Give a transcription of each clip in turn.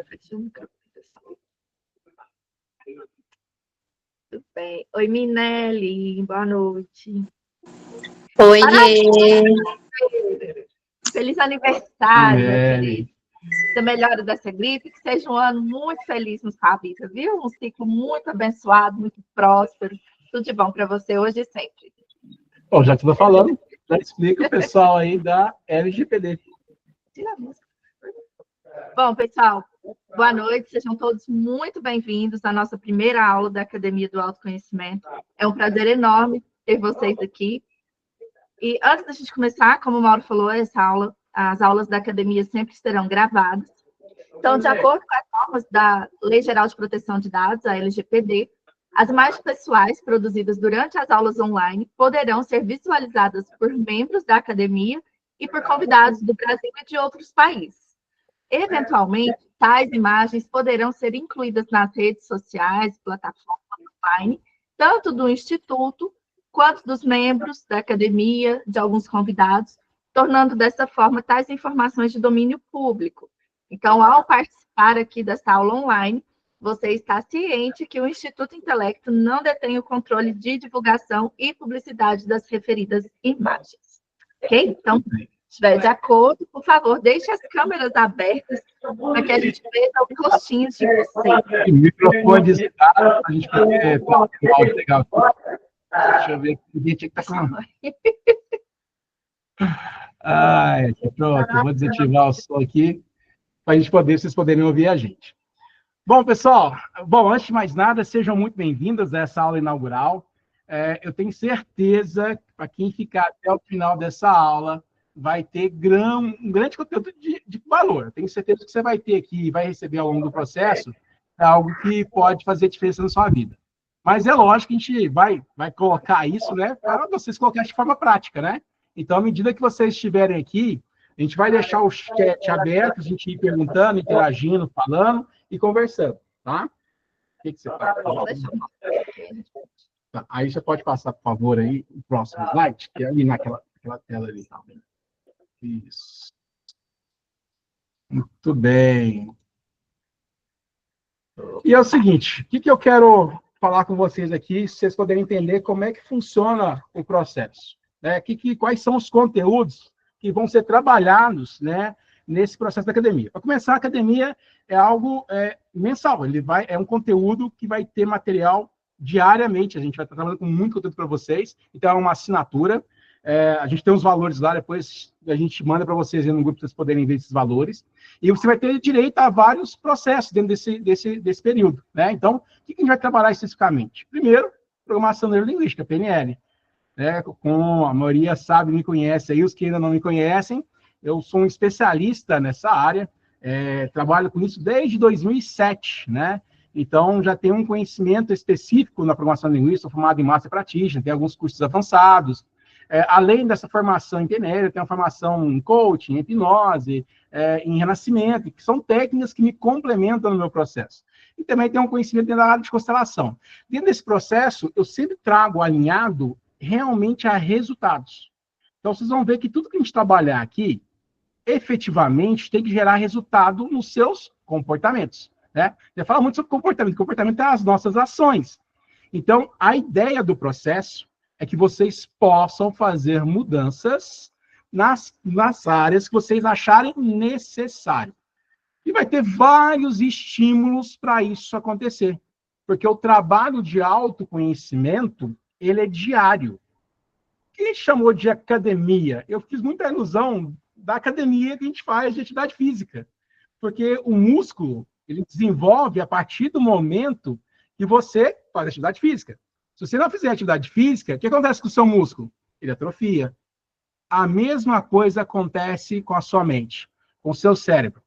fechou o microfone, pessoal. Tudo bem. Oi, Minelli, boa noite. Oi, feliz aniversário, minha querida. Da melhora dessa gripe, que seja um ano muito feliz na sua vida, viu? Um ciclo muito abençoado, muito próspero. Tudo de bom para você hoje e sempre. Bom, já que estou falando, já explica o pessoal aí da LGPD. Tira a música. Bom, pessoal, boa noite, sejam todos muito bem-vindos à nossa primeira aula da Academia do Autoconhecimento. É um prazer enorme ter vocês aqui. E antes da gente começar, como o Mauro falou, as aulas da Academia sempre serão gravadas. Então, de acordo com as normas da Lei Geral de Proteção de Dados, a LGPD, as imagens pessoais produzidas durante as aulas online poderão ser visualizadas por membros da Academia e por convidados do Brasil e de outros países. Eventualmente, tais imagens poderão ser incluídas nas redes sociais, plataformas online, tanto do Instituto, quanto dos membros da academia, de alguns convidados, tornando dessa forma tais informações de domínio público. Então, ao participar aqui dessa aula online, você está ciente que o Instituto Intelecto não detém o controle de divulgação e publicidade das referidas imagens. Ok? Então, estiver de acordo, por favor, deixe as câmeras abertas para que a gente veja os rostinhos de vocês. O microfone desligado para a gente poder ter o áudio legal aqui. Deixa eu ver aqui. O dia tinha que estar com... Ai, pronto. Eu vou desativar o som aqui para a gente poder, vocês poderem ouvir a gente. Bom, pessoal, antes de mais nada, sejam muito bem-vindos a essa aula inaugural. Eu tenho certeza que para quem ficar até o final dessa aula, vai ter um grande conteúdo de valor. Eu tenho certeza que você vai ter aqui e vai receber ao longo do processo algo que pode fazer diferença na sua vida. Mas é lógico que a gente vai colocar isso, né, para vocês colocarem de forma prática, né? Então, à medida que vocês estiverem aqui, a gente vai deixar o chat aberto, a gente ir perguntando, interagindo, falando e conversando, tá? O que você fala? Tá, aí você pode passar, por favor, aí o próximo slide, que é ali naquela tela ali. Isso. Muito bem. E é o seguinte, o que eu quero falar com vocês aqui, se vocês poderem entender como é que funciona o processo, né? Quais são os conteúdos que vão ser trabalhados, né, nesse processo da academia. Para começar, a academia é algo mensal, é um conteúdo que vai ter material diariamente, a gente vai estar trabalhando com muito conteúdo para vocês, então é uma assinatura, a gente tem os valores lá, depois a gente manda para vocês no grupo para vocês poderem ver esses valores, e você vai ter direito a vários processos dentro desse período, né? Então, o que a gente vai trabalhar especificamente? Primeiro, programação neurolinguística, PNL, né? Como a maioria sabe, me conhece aí, os que ainda não me conhecem, eu sou um especialista nessa área, trabalho com isso desde 2007, né? Então, já tenho um conhecimento específico na programação linguística, sou formado em Master Practitioner, tenho alguns cursos avançados. Além dessa formação em PNL, eu tenho uma formação em coaching, em hipnose, em renascimento, que são técnicas que me complementam no meu processo. E também tenho um conhecimento dentro da área de constelação. Dentro desse processo, eu sempre trago alinhado realmente a resultados. Então, vocês vão ver que tudo que a gente trabalhar aqui, efetivamente, tem que gerar resultado nos seus comportamentos, né? Você fala muito sobre comportamento. Comportamento é as nossas ações. Então, a ideia do processo é que vocês possam fazer mudanças nas áreas que vocês acharem necessário. E vai ter vários estímulos para isso acontecer. Porque o trabalho de autoconhecimento, ele é diário. O que a gente chamou de academia? Eu fiz muita ilusão da academia que a gente faz de atividade física. Porque o músculo, ele desenvolve a partir do momento que você faz atividade física. Se você não fizer atividade física, o que acontece com o seu músculo? Ele atrofia. A mesma coisa acontece com a sua mente, com o seu cérebro.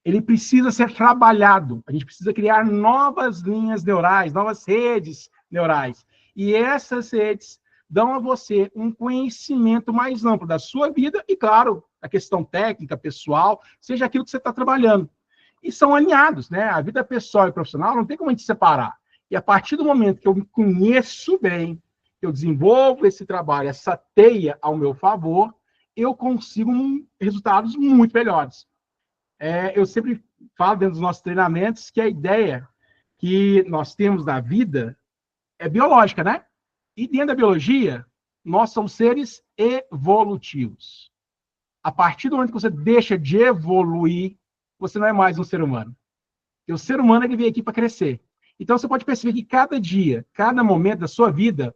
Ele precisa ser trabalhado. A gente precisa criar novas linhas neurais, novas redes neurais. E essas redes dão a você um conhecimento mais amplo da sua vida e, claro, a questão técnica, pessoal, seja aquilo que você está trabalhando. E são alinhados, né? A vida pessoal e profissional não tem como a gente separar. E a partir do momento que eu me conheço bem, eu desenvolvo esse trabalho, essa teia ao meu favor, eu consigo resultados muito melhores. Eu sempre falo dentro dos nossos treinamentos que a ideia que nós temos na vida é biológica, né? E dentro da biologia, nós somos seres evolutivos. A partir do momento que você deixa de evoluir, você não é mais um ser humano. Porque o ser humano ele veio aqui para crescer. Então você pode perceber que cada dia, cada momento da sua vida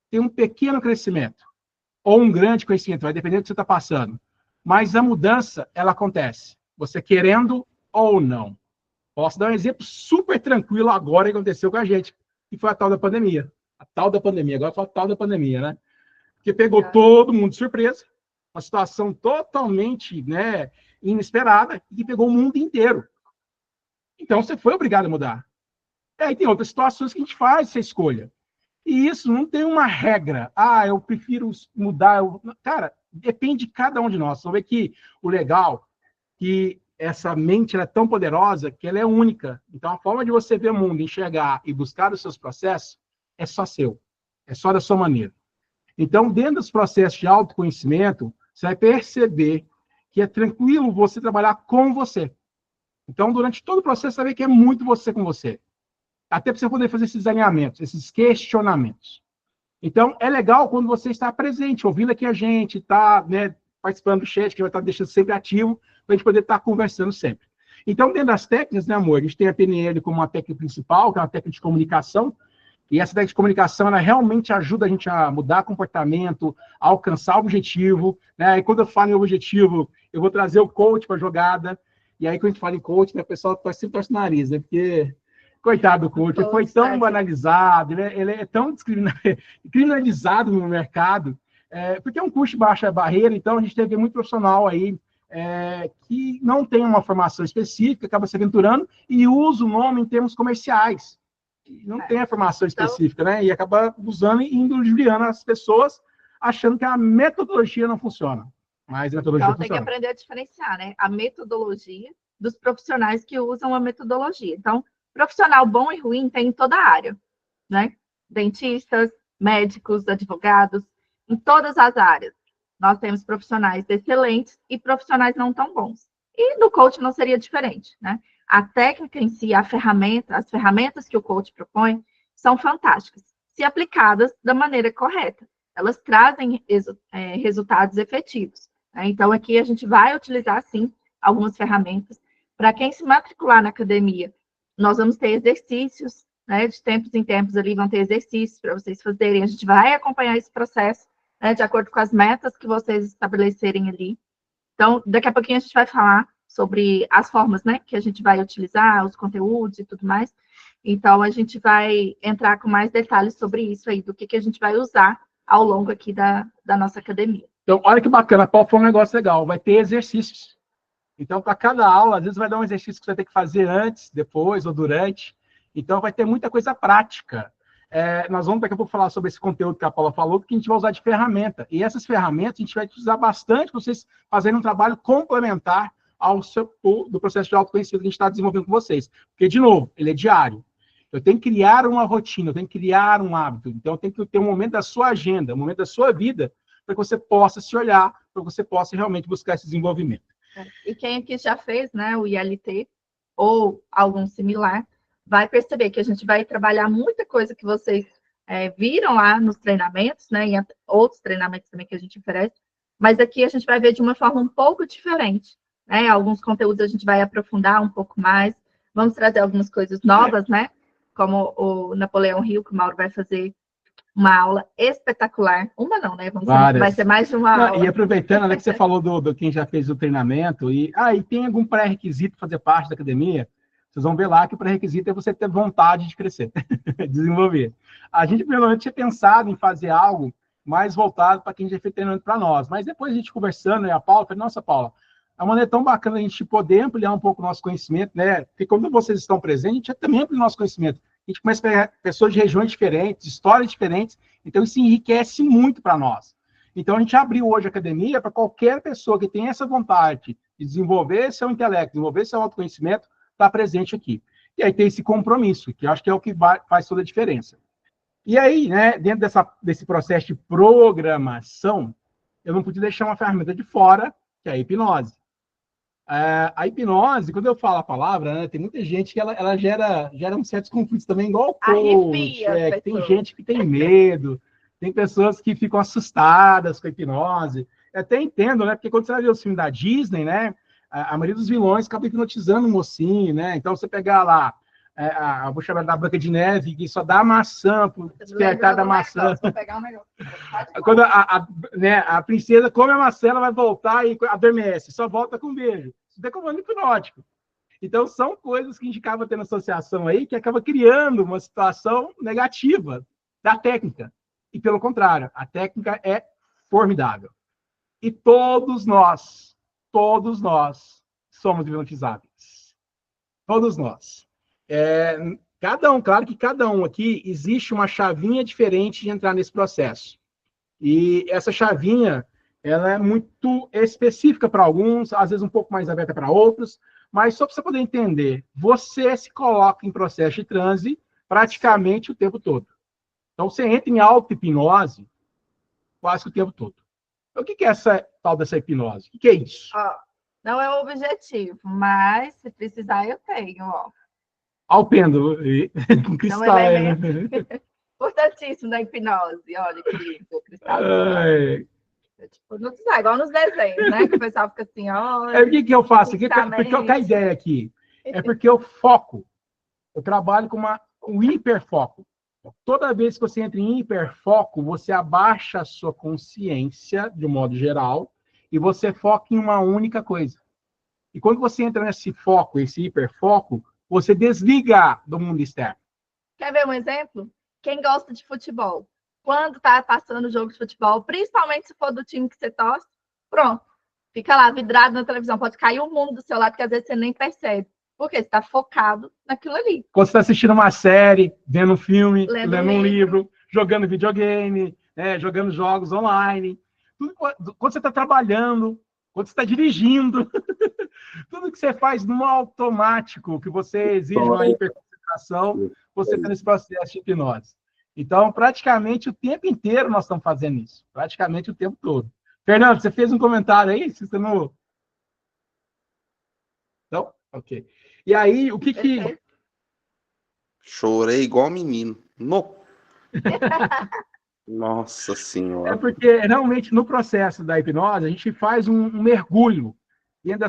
tem um pequeno crescimento ou um grande crescimento, vai depender do que você está passando. Mas a mudança, ela acontece, você querendo ou não. Posso dar um exemplo super tranquilo agora que aconteceu com a gente, que foi a tal da pandemia. A tal da pandemia, agora foi a tal da pandemia, né? Que pegou todo mundo de surpresa, uma situação totalmente, né, inesperada, e que pegou o mundo inteiro. Então, você foi obrigado a mudar. E aí tem outras situações que a gente faz essa escolha. E isso não tem uma regra. Ah, eu prefiro mudar. Cara, depende de cada um de nós. Você vê que o legal que essa mente ela é tão poderosa que ela é única. Então, a forma de você ver o mundo, enxergar e buscar os seus processos é só seu. É só da sua maneira. Então, dentro dos processos de autoconhecimento, você vai perceber que é tranquilo você trabalhar com você. Então, durante todo o processo, você vai ver que é muito você com você. Até para você poder fazer esses alinhamentos, esses questionamentos. Então, é legal quando você está presente, ouvindo aqui a gente, está, né, participando do chat, que vai estar deixando sempre ativo, para a gente poder estar conversando sempre. Então, dentro das técnicas, né, amor, a gente tem a PNL como uma técnica principal, que é uma técnica de comunicação, e essa técnica de comunicação, ela realmente ajuda a gente a mudar comportamento, a alcançar o objetivo, né? E quando eu falo em objetivo, eu vou trazer o coach para a jogada, e aí quando a gente fala em coach, né, o pessoal sempre torce o nariz, né? Porque, coitado do coach, ele foi tão banalizado, ele é tão criminalizado no mercado, porque é um custo de baixa barreira, então a gente teve muito profissional aí que não tem uma formação específica, acaba se aventurando e usa o nome em termos comerciais. Não tem a formação específica, né? E acaba usando e ludibriando as pessoas, achando que a metodologia não funciona. Mas a metodologia então, tem que aprender a diferenciar, né? A metodologia dos profissionais que usam a metodologia. Então, profissional bom e ruim tem em toda a área, né? Dentistas, médicos, advogados, em todas as áreas. Nós temos profissionais excelentes e profissionais não tão bons. E no coach não seria diferente, né? A técnica em si, a ferramenta, as ferramentas que o coach propõe são fantásticas, se aplicadas da maneira correta. Elas trazem resultados efetivos. Né? Então, aqui a gente vai utilizar, sim, algumas ferramentas. Para quem se matricular na academia, nós vamos ter exercícios, né? De tempos em tempos ali vão ter exercícios para vocês fazerem. A gente vai acompanhar esse processo, né, de acordo com as metas que vocês estabelecerem ali. Então, daqui a pouquinho a gente vai falar sobre as formas, né, que a gente vai utilizar, os conteúdos e tudo mais. Então, a gente vai entrar com mais detalhes sobre isso aí, do que a gente vai usar ao longo aqui da nossa academia. Então, olha que bacana, qual foi um negócio legal, vai ter exercícios. Então, para cada aula, às vezes vai dar um exercício que você vai ter que fazer antes, depois ou durante. Então, vai ter muita coisa prática. Nós vamos daqui a pouco falar sobre esse conteúdo que a Paula falou, que a gente vai usar de ferramenta. E essas ferramentas a gente vai usar bastante para vocês fazerem um trabalho complementar do processo de autoconhecimento que a gente está desenvolvendo com vocês. Porque, de novo, ele é diário. Eu tenho que criar uma rotina, eu tenho que criar um hábito. Então, eu tenho que ter um momento da sua agenda, um momento da sua vida, para que você possa se olhar, para que você possa realmente buscar esse desenvolvimento. E quem aqui já fez, né, o ILT ou algum similar, vai perceber que a gente vai trabalhar muita coisa que vocês viram lá nos treinamentos, né, e outros treinamentos também que a gente oferece, mas aqui a gente vai ver de uma forma um pouco diferente, né, alguns conteúdos a gente vai aprofundar um pouco mais, vamos trazer algumas coisas novas, né, como o Napoleão Hill, que o Mauro vai fazer uma aula espetacular. Uma não, né? Vai ser mais de uma aula. E aproveitando, né, que você falou do quem já fez o treinamento, e tem algum pré-requisito para fazer parte da academia, vocês vão ver lá que o pré-requisito é você ter vontade de crescer, desenvolver. A gente, primeiramente, tinha pensado em fazer algo mais voltado para quem já fez treinamento para nós, mas depois a gente conversando, e a Paula, falei, nossa, Paula, a maneira tão bacana a gente poder ampliar um pouco o nosso conhecimento, né? Porque quando vocês estão presentes, a gente também amplia o nosso conhecimento. A gente começa a pegar pessoas de regiões diferentes, histórias diferentes, então isso enriquece muito para nós. Então a gente abriu hoje a academia para qualquer pessoa que tenha essa vontade de desenvolver seu intelecto, desenvolver seu autoconhecimento, estar presente aqui. E aí tem esse compromisso, que eu acho que é o que faz toda a diferença. E aí, né, dentro desse processo de programação, eu não podia deixar uma ferramenta de fora, que é a hipnose. A hipnose, quando eu falo a palavra, né, tem muita gente que ela gera uns certos conflitos também, igual o coach, Arrepia as que tem pessoas. gente que tem medo, tem pessoas que ficam assustadas com a hipnose. Eu até entendo, né? Porque quando você vai ver o filme da Disney, né? A maioria dos vilões acaba hipnotizando o mocinho, né? Então, você pegar lá, vou chamar da Branca de Neve, que só dá maçã, pro despertar da maçã. Vou pegar um negócio. Quando né, a princesa come a maçã, ela vai voltar e adormece, só volta com um beijo. Isso é comando hipnótico. Então, são coisas que a gente acaba tendo associação aí, que acaba criando uma situação negativa da técnica. E, pelo contrário, a técnica é formidável. E todos nós somos hipnotizáveis. Todos nós. Claro que cada um aqui, existe uma chavinha diferente de entrar nesse processo. E essa chavinha, ela é muito específica para alguns, às vezes um pouco mais aberta para outros, mas só para você poder entender, você se coloca em processo de transe praticamente o tempo todo. Então, você entra em auto-hipnose quase que o tempo todo. Então, o que é essa tal dessa hipnose? O que é isso? Não é o objetivo, mas se precisar, eu tenho, ó. Ao pêndulo, com cristal. Importantíssimo da hipnose. Olha aqui, o cristal. Tipo, igual nos desenhos, né? Que o pessoal fica assim, olha. O que eu faço? Porque a ideia aqui é porque eu foco. Eu trabalho com um hiperfoco. Toda vez que você entra em hiperfoco, você abaixa a sua consciência, de um modo geral, e você foca em uma única coisa. E quando você entra nesse foco, esse hiperfoco, você desliga do mundo externo. Quer ver um exemplo? Quem gosta de futebol, quando tá passando o jogo de futebol, principalmente se for do time que você torce, pronto, fica lá vidrado na televisão, pode cair o mundo do seu lado, que às vezes você nem percebe, porque você está focado naquilo ali. Quando você está assistindo uma série, vendo um filme, lendo um livro, jogando videogame, jogando jogos online, quando você está trabalhando, quando você está dirigindo, tudo que você faz no automático, que você exige uma hiperconcentração, você está nesse processo de hipnose. Então, praticamente o tempo inteiro nós estamos fazendo isso. Praticamente o tempo todo. Fernando, você fez um comentário aí? Você não... Não? Ok. E aí, o que... Chorei igual menino. Nossa Senhora. É porque, realmente, no processo da hipnose, a gente faz um mergulho dentro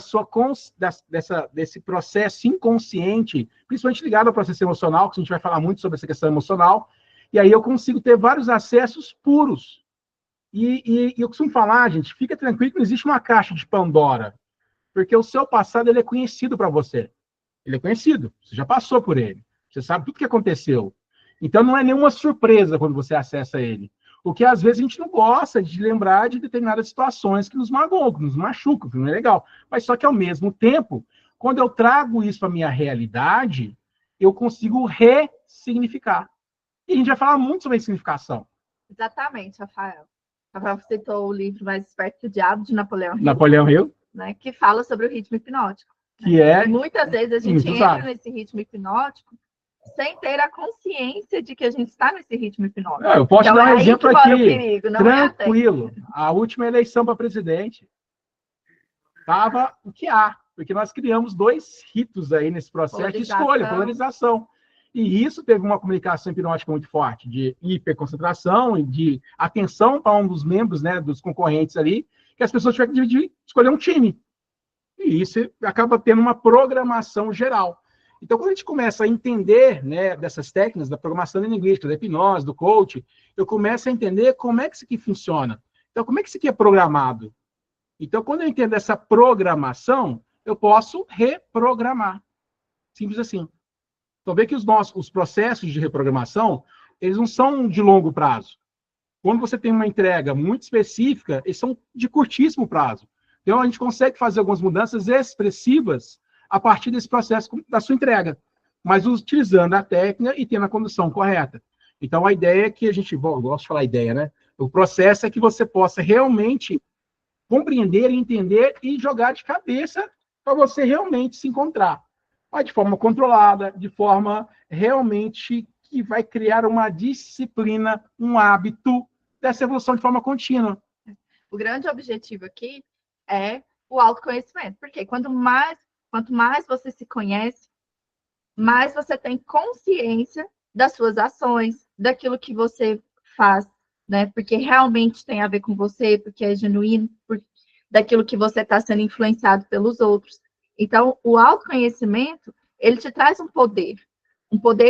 desse processo inconsciente, principalmente ligado ao processo emocional, que a gente vai falar muito sobre essa questão emocional, e aí eu consigo ter vários acessos puros. E eu costumo falar, gente, fica tranquilo que não existe uma caixa de Pandora, porque o seu passado ele é conhecido para você. Ele é conhecido, você já passou por ele, você sabe tudo o que aconteceu. Então não é nenhuma surpresa quando você acessa ele. O que às vezes a gente não gosta de lembrar de determinadas situações que nos magoam, que nos machucam, que não é legal. Mas só que ao mesmo tempo, quando eu trago isso para a minha realidade, eu consigo ressignificar. E a gente vai falar muito sobre a significação. Exatamente, Rafael. Rafael citou o livro Mais Esperto que o Diabo, de Napoleão Hill. Napoleão Hill. Né, que fala sobre o ritmo hipnótico. Que é... E muitas vezes a gente entra nesse ritmo hipnótico sem ter a consciência de que a gente está nesse ritmo hipnótico. Eu posso dar um exemplo aqui, perigo, tranquilo. A última eleição para presidente estava o que há, porque nós criamos 2 ritos aí nesse processo de escolha, polarização. E isso teve uma comunicação hipnótica muito forte, de hiperconcentração e de atenção para um dos membros, né, dos concorrentes ali, que as pessoas tiveram que escolher um time. E isso acaba tendo uma programação geral. Então, quando a gente começa a entender, né, dessas técnicas da programação linguística, da hipnose, do coach, eu começo a entender como é que isso aqui funciona. Então, como é que isso aqui é programado? Então, quando eu entendo essa programação, eu posso reprogramar. Simples assim. Então, vê que os processos de reprogramação, eles não são de longo prazo. Quando você tem uma entrega muito específica, eles são de curtíssimo prazo. Então, a gente consegue fazer algumas mudanças expressivas a partir desse processo da sua entrega, mas utilizando a técnica e tendo a condução correta. Então, a ideia é que a gente... Bom, eu gosto de falar ideia, né? O processo é que você possa realmente compreender, entender e jogar de cabeça para você realmente se encontrar. Mas de forma controlada, de forma realmente que vai criar uma disciplina, um hábito dessa evolução de forma contínua. O grande objetivo aqui é o autoconhecimento. Porque quanto mais você se conhece, mais você tem consciência das suas ações, daquilo que você faz, né? Porque realmente tem a ver com você, porque é genuíno, daquilo que você está sendo influenciado pelos outros. Então, o autoconhecimento, ele te traz um poder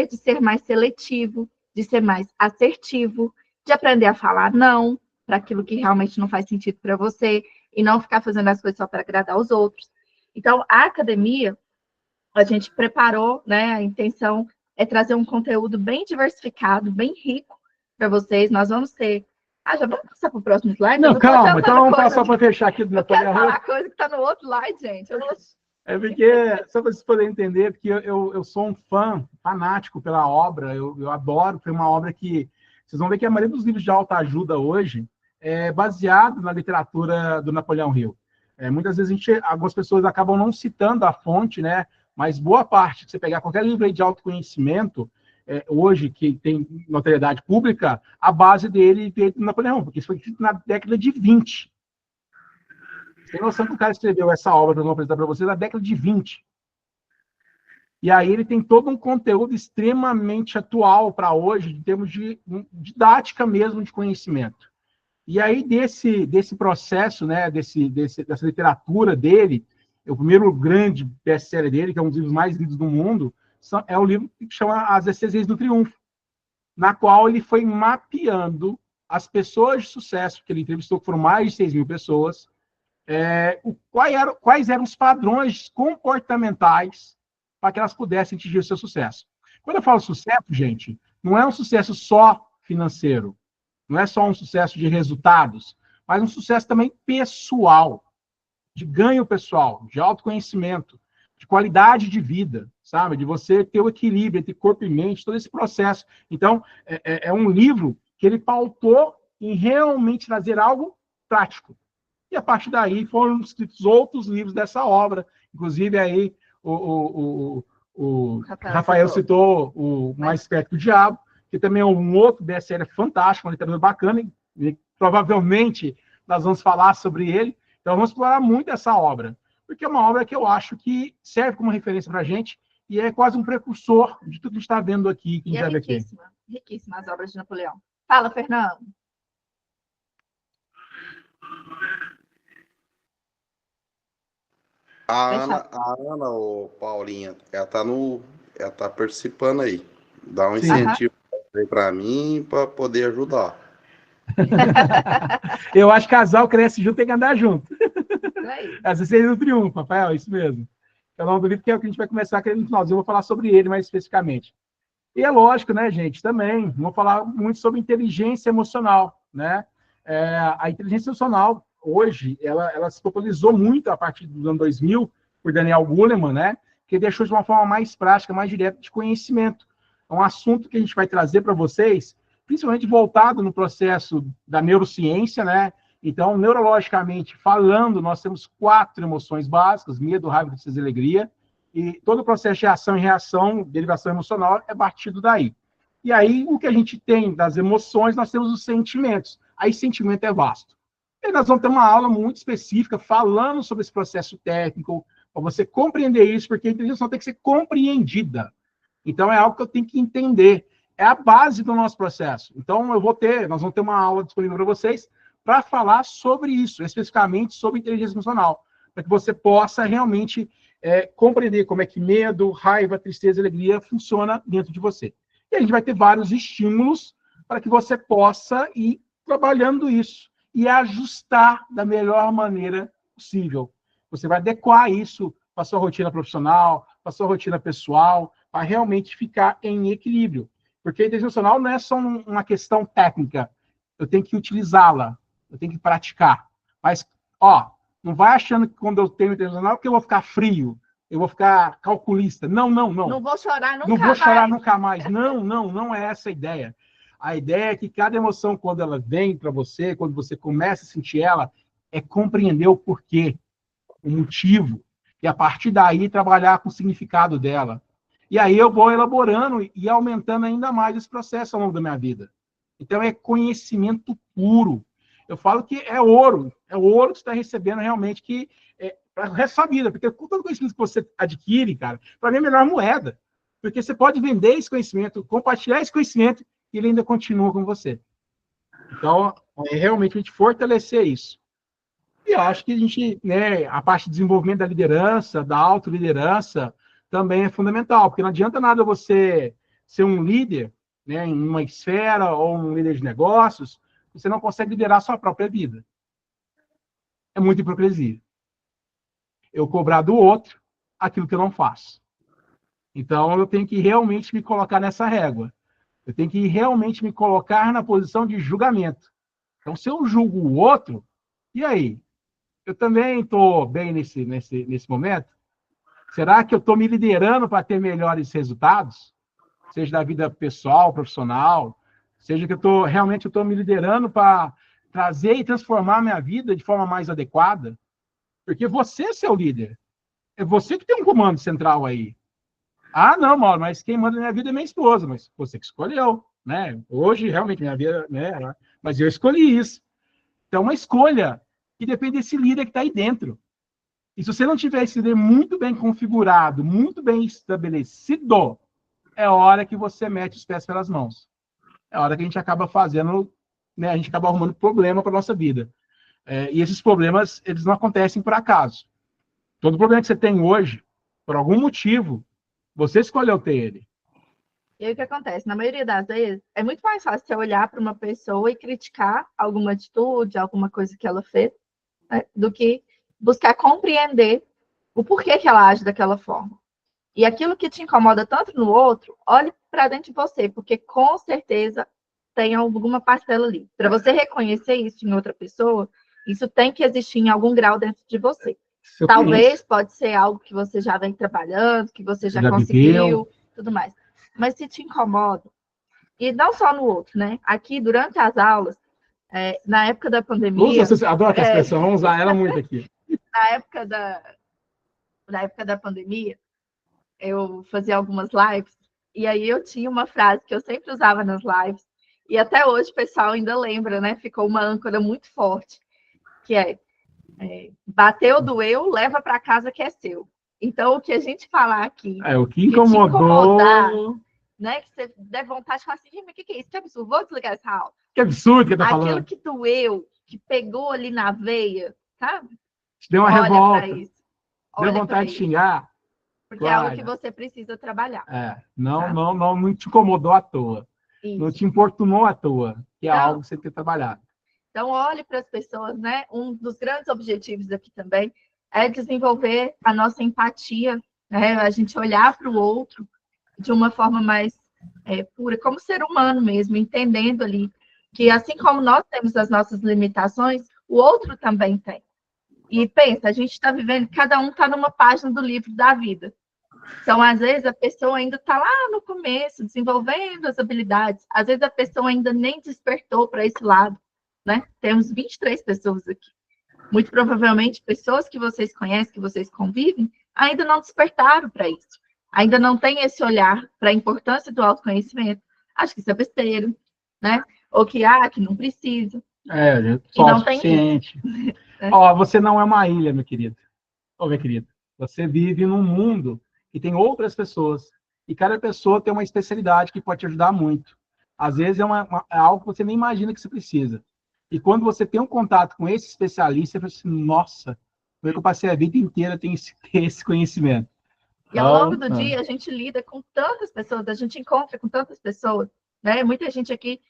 de ser mais seletivo, de ser mais assertivo, de aprender a falar não para aquilo que realmente não faz sentido para você e não ficar fazendo as coisas só para agradar os outros. Então, a academia, a gente preparou, né? A intenção é trazer um conteúdo bem diversificado, bem rico para vocês. Nós vamos ter. Ah, já vamos passar para o próximo slide? Não, calma, então vamos passar para fechar aqui do Eu quero falar coisa que está no outro slide, gente. É porque, só para vocês poderem entender, porque eu sou um fanático pela obra, eu adoro, foi uma obra que, vocês vão ver que a maioria dos livros de autoajuda hoje é baseado na literatura do Napoleão Hill. Muitas vezes algumas pessoas acabam não citando a fonte, né? Mas boa parte, se você pegar qualquer livro aí de autoconhecimento, hoje, que tem notoriedade pública, a base dele veio do Napoleão, porque isso foi escrito na década de 20. Tem noção que o cara escreveu essa obra que eu vou apresentar para vocês na década de 20. E aí ele tem todo um conteúdo extremamente atual para hoje, em termos de didática mesmo de conhecimento. E aí, desse processo, né, dessa literatura dele, o primeiro grande best-seller dele, que é um dos livros mais lidos do mundo, é o livro que chama As 16 Leis do Triunfo, na qual ele foi mapeando as pessoas de sucesso que ele entrevistou, que foram mais de 6.000 pessoas, quais eram os padrões comportamentais para que elas pudessem atingir o seu sucesso. Quando eu falo sucesso, gente, não é um sucesso só financeiro, não é só um sucesso de resultados, mas um sucesso também pessoal, de ganho pessoal, de autoconhecimento, de qualidade de vida, sabe? De você ter o equilíbrio entre corpo e mente, todo esse processo. Então, é um livro que ele pautou em realmente trazer algo prático. E a partir daí foram escritos outros livros dessa obra. Inclusive, aí o Rafael citou o Mais Perto do Diabo, que também é um outro best-seller fantástico, uma literatura bacana, e provavelmente nós vamos falar sobre ele. Então, vamos explorar muito essa obra, porque é uma obra que eu acho que serve como referência para a gente e é quase um precursor de tudo que a gente está vendo aqui. Que a gente já riquíssima, riquíssima as obras de Napoleão. Fala, Fernando. A Ana, ô, Paulinha, ela tá participando aí. Dá um incentivo para mim para poder ajudar. Eu acho que casal cresce junto, tem que andar junto. Às vezes do triunfo, Rafael, é isso mesmo. É o nome do livro que é o que a gente vai começar aqui no finalzinho. Eu vou falar sobre ele mais especificamente. E é lógico, né, gente, também, vou falar muito sobre inteligência emocional, né? A inteligência emocional, hoje, ela se popularizou muito a partir do ano 2000, por Daniel Goleman, né? Que deixou de uma forma mais prática, mais direta de conhecimento. É um assunto que a gente vai trazer para vocês, principalmente voltado no processo da neurociência, né? Então, neurologicamente falando, nós temos 4 emoções básicas: medo, raiva, tristeza e alegria. E todo o processo de ação e reação, derivação emocional, é partido daí. E aí, o que a gente tem das emoções, nós temos os sentimentos. Aí, sentimento é vasto. E nós vamos ter uma aula muito específica falando sobre esse processo técnico, para você compreender isso, porque a inteligência tem que ser compreendida. Então, é algo que eu tenho que entender. É a base do nosso processo. Então, nós vamos ter uma aula disponível para vocês para falar sobre isso, especificamente sobre inteligência emocional, para que você possa realmente compreender como é que medo, raiva, tristeza e alegria funciona dentro de você. E a gente vai ter vários estímulos para que você possa ir trabalhando isso e ajustar da melhor maneira possível. Você vai adequar isso para a sua rotina profissional, para a sua rotina pessoal, para realmente ficar em equilíbrio. Porque a inteligência emocional não é só uma questão técnica. Eu tenho que utilizá-la, eu tenho que praticar. Mas, não vai achando que quando eu tenho inteligência emocional que eu vou ficar frio, eu vou ficar calculista. Não. Não vou chorar nunca mais. Não vou chorar nunca mais. Não é essa a ideia. A ideia é que cada emoção, quando ela vem para você, quando você começa a sentir ela, é compreender o porquê, o motivo, e a partir daí trabalhar com o significado dela. E aí eu vou elaborando e aumentando ainda mais esse processo ao longo da minha vida. Então é conhecimento puro. Eu falo que é ouro que você está recebendo realmente que para o resto da sua vida, porque com todo o conhecimento que você adquire, cara, para mim é a melhor moeda, porque você pode vender esse conhecimento, compartilhar esse conhecimento e ele ainda continua com você. Então, é realmente a gente fortalecer isso. E eu acho que a gente, né, a parte de desenvolvimento da liderança, da autoliderança, também é fundamental, porque não adianta nada você ser um líder, né, em uma esfera ou um líder de negócios, você não consegue liderar a sua própria vida. É muita hipocrisia. Eu cobrar do outro aquilo que eu não faço. Então, eu tenho que realmente me colocar nessa régua. Eu tenho que realmente me colocar na posição de julgamento. Então, se eu julgo o outro, e aí? Eu também estou bem nesse momento? Será que eu estou me liderando para ter melhores resultados? Seja da vida pessoal, profissional, seja que realmente eu estou me liderando para trazer e transformar a minha vida de forma mais adequada? Porque você é seu líder. É você que tem um comando central aí. Ah, não, Mauro, mas quem manda na minha vida é minha esposa, mas você que escolheu, né? Hoje, realmente, minha vida, né? Mas eu escolhi isso. Então, é uma escolha que depende desse líder que está aí dentro. E se você não tiver esse líder muito bem configurado, muito bem estabelecido, é hora que você mete os pés pelas mãos. É hora que a gente acaba fazendo, né? A gente acaba arrumando problema para nossa vida. E esses problemas, eles não acontecem por acaso. Todo problema que você tem hoje, por algum motivo, você escolheu ter ele. E aí o que acontece? Na maioria das vezes, é muito mais fácil você olhar para uma pessoa e criticar alguma atitude, alguma coisa que ela fez, né, do que buscar compreender o porquê que ela age daquela forma. E aquilo que te incomoda tanto no outro, olhe para dentro de você, porque com certeza tem alguma parcela ali. Para você reconhecer isso em outra pessoa, isso tem que existir em algum grau dentro de você. Talvez pode ser algo que você já vem trabalhando, que você já conseguiu, tudo mais. Mas se te incomoda, e não só no outro, né? Aqui, durante as aulas, na época da pandemia... Você adora essa expressão, vamos usar ela muito aqui. Na época da pandemia, eu fazia algumas lives, e aí eu tinha uma frase que eu sempre usava nas lives, e até hoje o pessoal ainda lembra, né? Ficou uma âncora muito forte, que bateu, doeu, leva para casa que é seu. Então, o que a gente falar aqui... o que incomodou... Né, que você der vontade de falar assim, mas o que é isso? Que absurdo, vou desligar essa aula. Que absurdo que tá falando. Aquilo que doeu, que pegou ali na veia, sabe? Te deu uma revolta. Deu vontade de xingar. Porque é algo que você precisa trabalhar. Não te incomodou à toa. Isso. Não te importunou à toa, que é algo que você tem que trabalhar. Então, olhe para as pessoas, né? Um dos grandes objetivos aqui também é desenvolver a nossa empatia, né? A gente olhar para o outro de uma forma mais pura, como ser humano mesmo, entendendo ali que assim como nós temos as nossas limitações, o outro também tem. E pensa, a gente está vivendo, cada um está numa página do livro da vida. Então, às vezes, a pessoa ainda está lá no começo, desenvolvendo as habilidades. Às vezes, a pessoa ainda nem despertou para esse lado, né? Temos 23 pessoas aqui. Muito provavelmente, pessoas que vocês conhecem, que vocês convivem, ainda não despertaram para isso. Ainda não tem esse olhar para a importância do autoconhecimento. Acho que isso é besteira, né? Ou que não precisa. Só não suficiente. Você não é uma ilha, meu querido. Minha querida. Você vive num mundo que tem outras pessoas. E cada pessoa tem uma especialidade que pode te ajudar muito. Às vezes é algo que você nem imagina que você precisa. E quando você tem um contato com esse especialista, você fala assim, nossa, como é que eu passei a vida inteira ter esse conhecimento? E ao longo do dia, a gente lida com tantas pessoas, a gente encontra com tantas pessoas, né? Muita gente aqui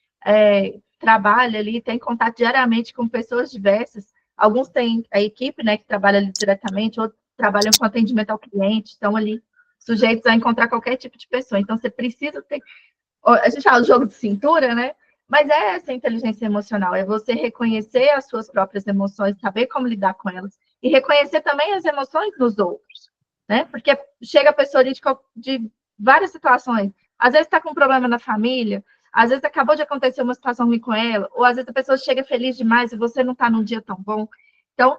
trabalha ali, tem contato diariamente com pessoas diversas. Alguns têm a equipe, né, que trabalha ali diretamente, outros trabalham com atendimento ao cliente, estão ali sujeitos a encontrar qualquer tipo de pessoa. Então, você precisa ter... A gente fala do jogo de cintura, né? Mas é essa inteligência emocional, é você reconhecer as suas próprias emoções, saber como lidar com elas, e reconhecer também as emoções dos outros. Né? Porque chega a pessoa ali de várias situações. Às vezes está com um problema na família, às vezes acabou de acontecer uma situação ruim com ela, ou às vezes a pessoa chega feliz demais e você não está num dia tão bom. Então,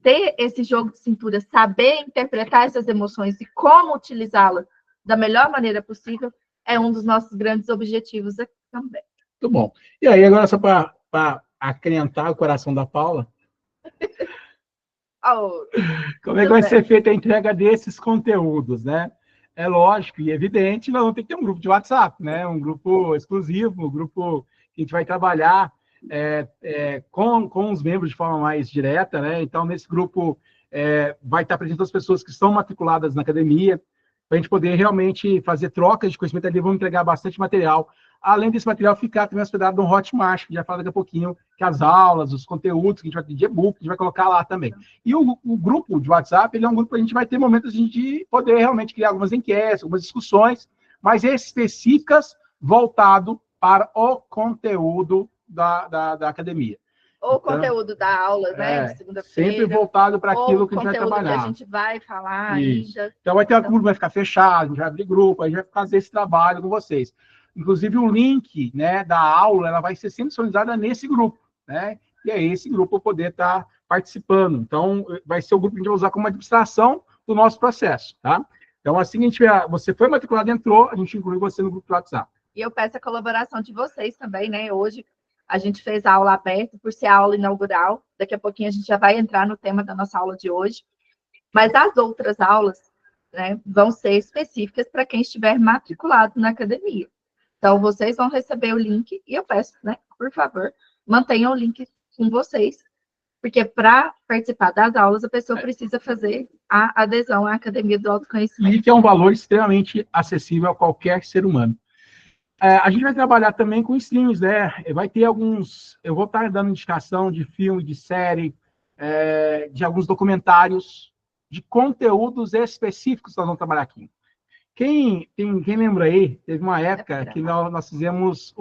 ter esse jogo de cintura, saber interpretar essas emoções e como utilizá-las da melhor maneira possível, é um dos nossos grandes objetivos aqui também. Muito bom. E aí, agora só para acrentar o coração da Paula, Oh, como é que vai ser feita a entrega desses conteúdos, né? É lógico e evidente, nós vamos ter que ter um grupo de WhatsApp, né? Um grupo exclusivo, um grupo que a gente vai trabalhar com os membros de forma mais direta, né? Então, nesse grupo vai estar presente as pessoas que estão matriculadas na academia, para a gente poder realmente fazer trocas de conhecimento ali, vamos entregar bastante material. Além desse material ficar também hospedado no Hotmart, que já fala daqui a pouquinho, que as aulas, os conteúdos que a gente vai ter de e-book, a gente vai colocar lá também. E o grupo de WhatsApp, ele é um grupo que a gente vai ter momentos de poder realmente criar algumas enquetes, algumas discussões, mas específicas voltado para o conteúdo da academia. Ou então, conteúdo da aula, né, de segunda-feira. Sempre voltado para aquilo que a gente vai trabalhar. Que a gente vai falar ainda. Então, vai ter um grupo que vai ficar fechado, a gente vai abrir grupo, a gente vai fazer esse trabalho com vocês. Inclusive, o link, né, da aula, ela vai ser sempre disponibilizada nesse grupo, né? E é esse grupo poder estar participando. Então, vai ser o grupo que a gente vai usar como administração do nosso processo, tá? Então, assim que a gente tiver, você foi matriculado, entrou, a gente inclui você no grupo do WhatsApp. E eu peço a colaboração de vocês também, né? Hoje, a gente fez a aula aberta, por ser a aula inaugural. Daqui a pouquinho a gente já vai entrar no tema da nossa aula de hoje. Mas as outras aulas, né, vão ser específicas para quem estiver matriculado na academia. Então, vocês vão receber o link, e eu peço, né, por favor, mantenham o link com vocês, porque para participar das aulas, a pessoa precisa fazer a adesão à Academia do Autoconhecimento. E que é um valor extremamente acessível a qualquer ser humano. A gente vai trabalhar também com streams, né? Vai ter alguns... Eu vou estar dando indicação de filme, de série, de alguns documentários, de conteúdos específicos que nós vamos trabalhar aqui. Quem lembra aí, teve uma época que nós fizemos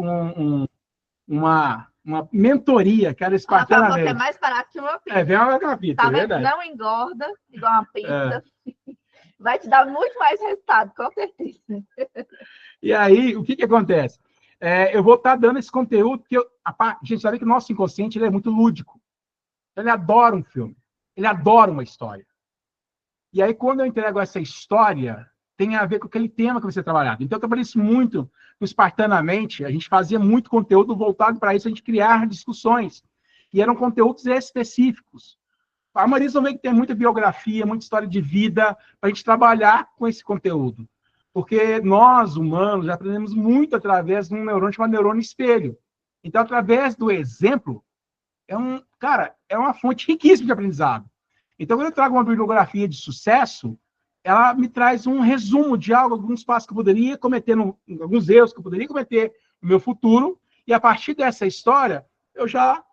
uma mentoria, que era espartanamente. É mais barato que uma pizza. Vem uma pizza, tá, é verdade. Não engorda igual uma pizza. Vai te dar muito mais resultado, com certeza. E aí, o que acontece? Eu vou estar dando esse conteúdo, porque a gente sabe que o nosso inconsciente ele é muito lúdico. Ele adora um filme. Ele adora uma história. E aí, quando eu entrego essa história, tem a ver com aquele tema que vai ser trabalhado. Então, eu trabalhei isso muito no Espartanamente. A gente fazia muito conteúdo voltado para isso, a gente criar discussões. E eram conteúdos específicos. A Marisa vê que tem muita biografia, muita história de vida, para a gente trabalhar com esse conteúdo. Porque nós, humanos, já aprendemos muito através de um neurônio chamado neurônio espelho. Então, através do exemplo, é uma fonte riquíssima de aprendizado. Então, quando eu trago uma bibliografia de sucesso, ela me traz um resumo de algo, alguns passos que eu poderia cometer, alguns erros que eu poderia cometer no meu futuro, e a partir dessa história, eu já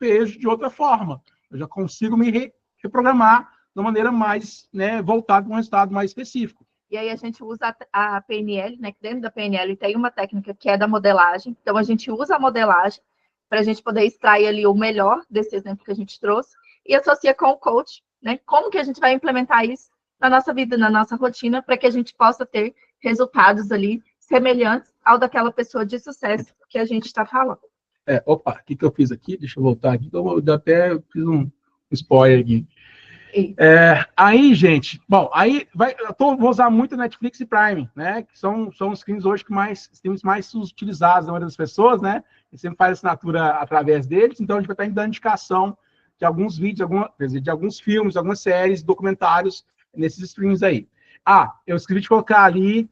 vejo de outra forma. Eu já consigo me reprogramar de uma maneira mais, né, voltada para um resultado mais específico. E aí a gente usa a PNL, né, que dentro da PNL tem uma técnica que é da modelagem. Então, a gente usa a modelagem para a gente poder extrair ali o melhor desse exemplo que a gente trouxe e associa com o coach, né? Como que a gente vai implementar isso na nossa vida, na nossa rotina, para que a gente possa ter resultados ali semelhantes ao daquela pessoa de sucesso que a gente está falando. Opa, o que eu fiz aqui? Deixa eu voltar aqui. Eu até fiz um spoiler aqui. Aí, gente, bom, aí vou usar muito Netflix e Prime, né? Que são os streams hoje que mais utilizados na maioria das pessoas, né? A gente sempre faz assinatura através deles, então a gente vai estar dando indicação de alguns vídeos, de alguns filmes, algumas séries, documentários nesses streams aí. Eu escrevi de colocar ali,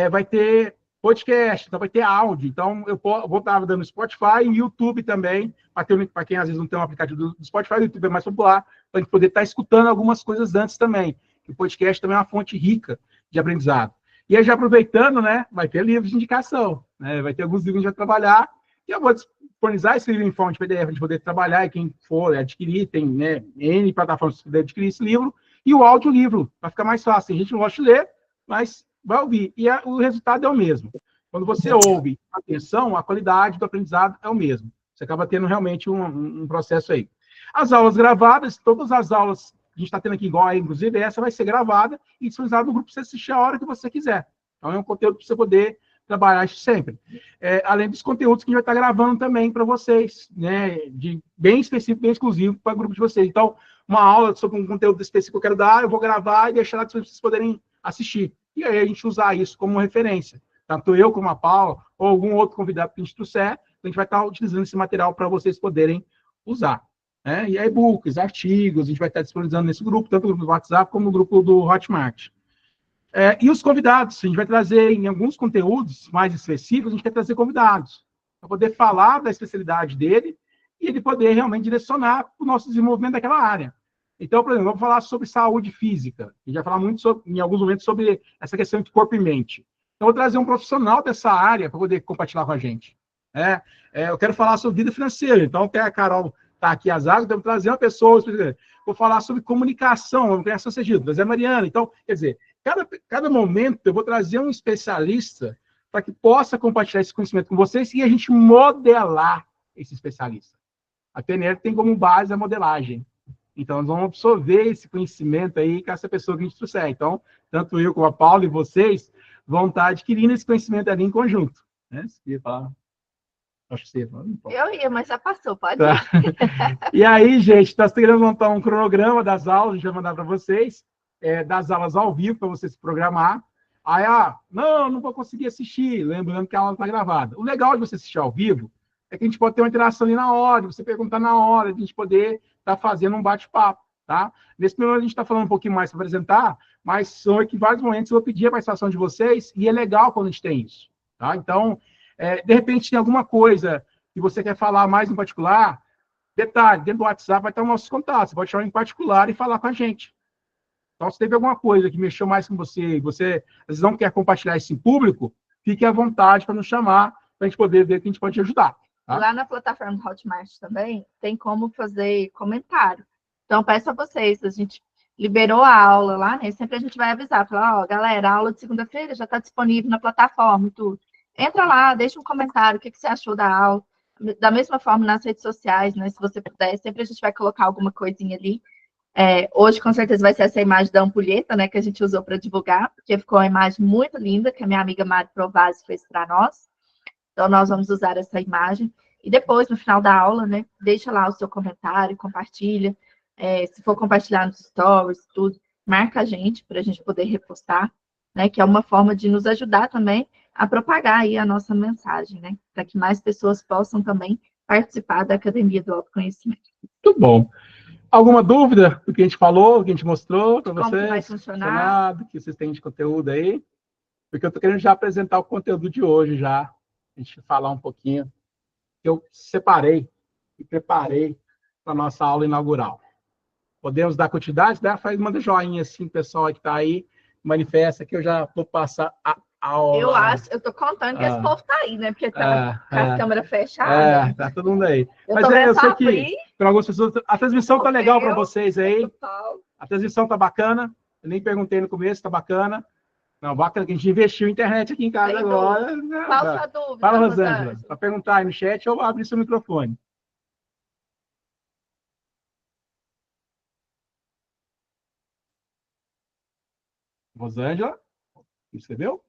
vai ter podcast, então vai ter áudio, então eu vou estar dando Spotify e YouTube também, para quem às vezes não tem um aplicativo do Spotify, o YouTube é mais popular, para a gente poder estar escutando algumas coisas antes também. O podcast também é uma fonte rica de aprendizado. E aí, já aproveitando, né, vai ter livros de indicação, né, vai ter alguns livros que a gente vai trabalhar, e eu vou disponibilizar esse livro em forma de PDF, a gente poder trabalhar, e quem for adquirir, tem, né, N plataformas para poder adquirir esse livro, e o audiolivro, para ficar mais fácil. A gente não gosta de ler, mas vai ouvir. E o resultado é o mesmo. Quando você ouve atenção, a qualidade do aprendizado é o mesmo. Você acaba tendo realmente um processo aí. As aulas gravadas, todas as aulas que a gente está tendo aqui igual, inclusive essa vai ser gravada e disponibilizada no grupo para você assistir a hora que você quiser. Então, é um conteúdo para você poder trabalhar isso sempre. Além dos conteúdos que a gente vai estar gravando também para vocês, né, de bem específico, bem exclusivo para o grupo de vocês. Então, uma aula sobre um conteúdo específico que eu quero dar, eu vou gravar e deixar lá para vocês poderem assistir. E aí a gente usar isso como referência. Tanto eu como a Paula, ou algum outro convidado que a gente trouxer, a gente vai estar utilizando esse material para vocês poderem usar. Né? E e-books, artigos, a gente vai estar disponibilizando nesse grupo, tanto no grupo do WhatsApp como no grupo do Hotmart. E os convidados, a gente vai trazer em alguns conteúdos mais específicos, a gente vai trazer convidados, para poder falar da especialidade dele e ele poder realmente direcionar o nosso desenvolvimento daquela área. Então, por exemplo, vamos falar sobre saúde física. A gente vai falar muito, em alguns momentos, sobre essa questão de corpo e mente. Então, eu vou trazer um profissional dessa área para poder compartilhar com a gente. Eu quero falar sobre vida financeira. Então, até a Carol está aqui, as águas, então, trazer uma pessoa, vou falar sobre comunicação, criação CGI, trazer a Mariana. Então, quer dizer, cada momento eu vou trazer um especialista para que possa compartilhar esse conhecimento com vocês e a gente modelar esse especialista. A PNL tem como base a modelagem. Então, nós vamos absorver esse conhecimento aí com essa pessoa que a gente trouxer. Então, tanto eu como a Paula e vocês vão estar adquirindo esse conhecimento ali em conjunto. Né? Você ia falar? Acho que você ia falar. Eu ia, mas já passou, pode tá. E aí, gente, nós queremos montar um cronograma das aulas, a gente vai mandar para vocês, das aulas ao vivo, para você se programar. Aí, não vou conseguir assistir, lembrando que a aula está gravada. O legal de você assistir ao vivo é que a gente pode ter uma interação ali na hora, você perguntar na hora, a gente poder estar fazendo um bate-papo, tá? Nesse primeiro a gente está falando um pouquinho mais para apresentar, mas são que em vários momentos eu vou pedir a participação de vocês, e é legal quando a gente tem isso, tá? Então, de repente tem alguma coisa que você quer falar mais em particular, detalhe, dentro do WhatsApp vai estar os nossos contatos, você pode chamar em particular e falar com a gente. Então, se teve alguma coisa que mexeu mais com você, e você às vezes não quer compartilhar isso em público, fique à vontade para nos chamar, para a gente poder ver que a gente pode te ajudar. Tá? Lá na plataforma do Hotmart também tem como fazer comentário. Então, peço a vocês, a gente liberou a aula lá, né? Sempre a gente vai avisar, falar, galera, a aula de segunda-feira já está disponível na plataforma e tudo. Entra lá, deixa um comentário, o que você achou da aula. Da mesma forma nas redes sociais, né? Se você puder, sempre a gente vai colocar alguma coisinha ali. Hoje, com certeza, vai ser essa imagem da ampulheta, né? Que a gente usou para divulgar, porque ficou uma imagem muito linda, que a minha amiga Mari Provazzi fez para nós. Então, nós vamos usar essa imagem. E depois, no final da aula, né, deixa lá o seu comentário, compartilha. Se for compartilhar nos stories, tudo, marca a gente para a gente poder repostar, né, que é uma forma de nos ajudar também a propagar aí a nossa mensagem, né, para que mais pessoas possam também participar da Academia do Autoconhecimento. Muito bom. Alguma dúvida do que a gente falou, do que a gente mostrou para vocês? Como que vai funcionar? Do que vocês têm de conteúdo aí? Porque eu estou querendo já apresentar o conteúdo de hoje já. A gente falar um pouquinho. Eu separei e preparei para a nossa aula inaugural. Podemos dar continuidade? Manda joinha assim, pessoal que está aí, manifesta que eu já vou passar a aula. Eu estou contando que esse povo está aí, né? Porque está com a câmera fechada. Tá todo mundo aí. Mas eu sei que para algumas pessoas, a transmissão está legal para vocês aí. A transmissão está bacana. Eu nem perguntei no começo, está bacana. Não, bacana que a gente investiu em internet aqui em casa sem agora. Qual a sua dúvida? Fala, Rosângela. Para perguntar aí no chat ou abrir seu microfone. Rosângela, escreveu?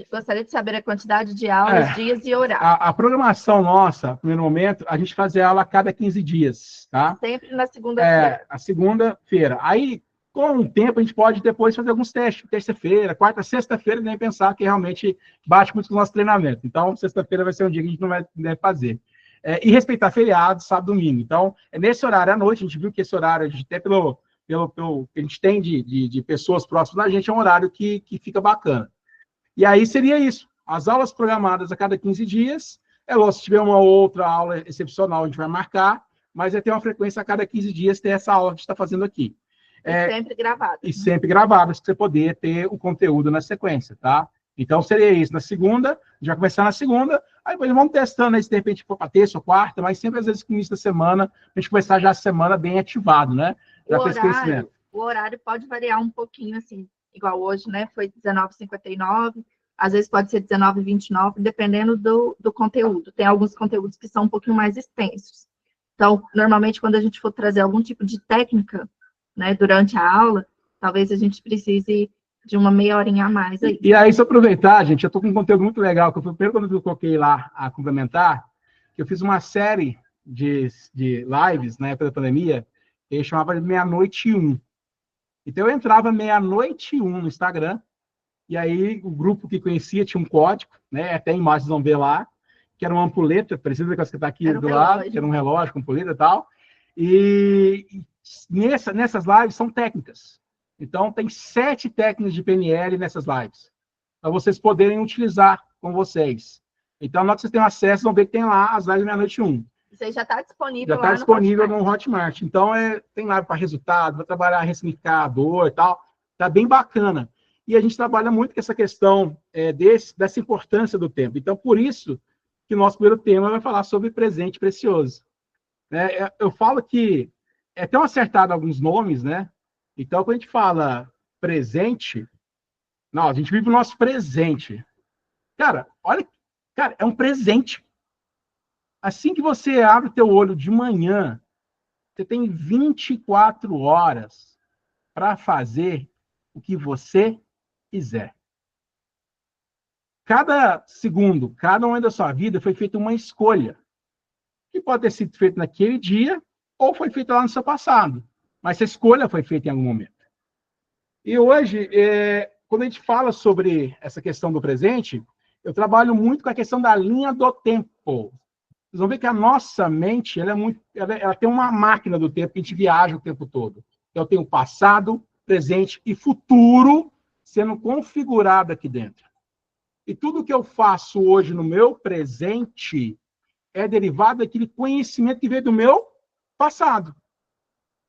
Gostaria de saber a quantidade de aulas, dias e horário. A programação nossa, no primeiro momento, a gente faz aula a cada 15 dias, tá? Sempre na segunda-feira. A segunda-feira. Aí, com o tempo, a gente pode depois fazer alguns testes, terça-feira, quarta, sexta-feira, nem pensar que realmente bate muito com o nosso treinamento. Então, sexta-feira vai ser um dia que a gente não vai fazer. E respeitar feriados, sábado e domingo. Então, nesse horário à noite, a gente viu que esse horário, a gente, até pelo que a gente tem de pessoas próximas da gente, é um horário que fica bacana. E aí seria isso. As aulas programadas a cada 15 dias. Se tiver uma outra aula excepcional, a gente vai marcar, mas vai ter uma frequência a cada 15 dias ter essa aula que a gente está fazendo aqui. Sempre gravada. E sempre gravada, para você poder ter o conteúdo na sequência, tá? Então, seria isso. Na segunda, a gente vai começar na segunda, aí depois vamos testando aí, se de repente for para terça ou quarta, mas sempre, às vezes, no início da semana, a gente começar já a semana bem ativado, né? Já com esse conhecimento. O horário pode variar um pouquinho, assim, igual hoje, né? Foi 19h59, às vezes pode ser 19h29, dependendo do conteúdo. Tem alguns conteúdos que são um pouquinho mais extensos. Então, normalmente, quando a gente for trazer algum tipo de técnica, né, durante a aula, talvez a gente precise de uma meia horinha a mais aí. E aí, se eu aproveitar, gente, eu estou com um conteúdo muito legal, que foi o primeiro quando eu coloquei lá a complementar, que eu fiz uma série de lives, na época da pandemia, ele chamava de meia-noite e um. Então, eu entrava meia-noite e um no Instagram, e aí o grupo que conhecia tinha um código, né? Até imagens vão ver lá, que era uma ampulheta, parecida com essa que está aqui do lado, que era um relógio com ampulheta e tal. E nessas lives são técnicas. Então, tem 7 técnicas de PNL nessas lives, para vocês poderem utilizar com vocês. Então, na hora que vocês têm acesso, vão ver que tem lá as lives meia-noite 1. Isso aí já está disponível já está disponível no Hotmart. Então, tem live para resultado, vai trabalhar ressignificar a dor e tal. Está bem bacana. E a gente trabalha muito com essa questão dessa importância do tempo. Então, por isso que o nosso primeiro tema vai falar sobre presente precioso. Eu falo que é tão acertado alguns nomes, né? Então, quando a gente fala presente, não, a gente vive o nosso presente. Cara, olha, cara, é um presente. Assim que você abre o teu olho de manhã, você tem 24 horas para fazer o que você quiser. Cada segundo, cada momento da sua vida foi feita uma escolha, que pode ter sido feita naquele dia ou foi feita lá no seu passado. Mas essa escolha foi feita em algum momento. E hoje, quando a gente fala sobre essa questão do presente, eu trabalho muito com a questão da linha do tempo. Vocês vão ver que a nossa mente ela tem uma máquina do tempo que a gente viaja o tempo todo. Então, eu tenho passado, presente e futuro sendo configurado aqui dentro. E tudo que eu faço hoje no meu presente é derivado daquele conhecimento que veio do meu passado.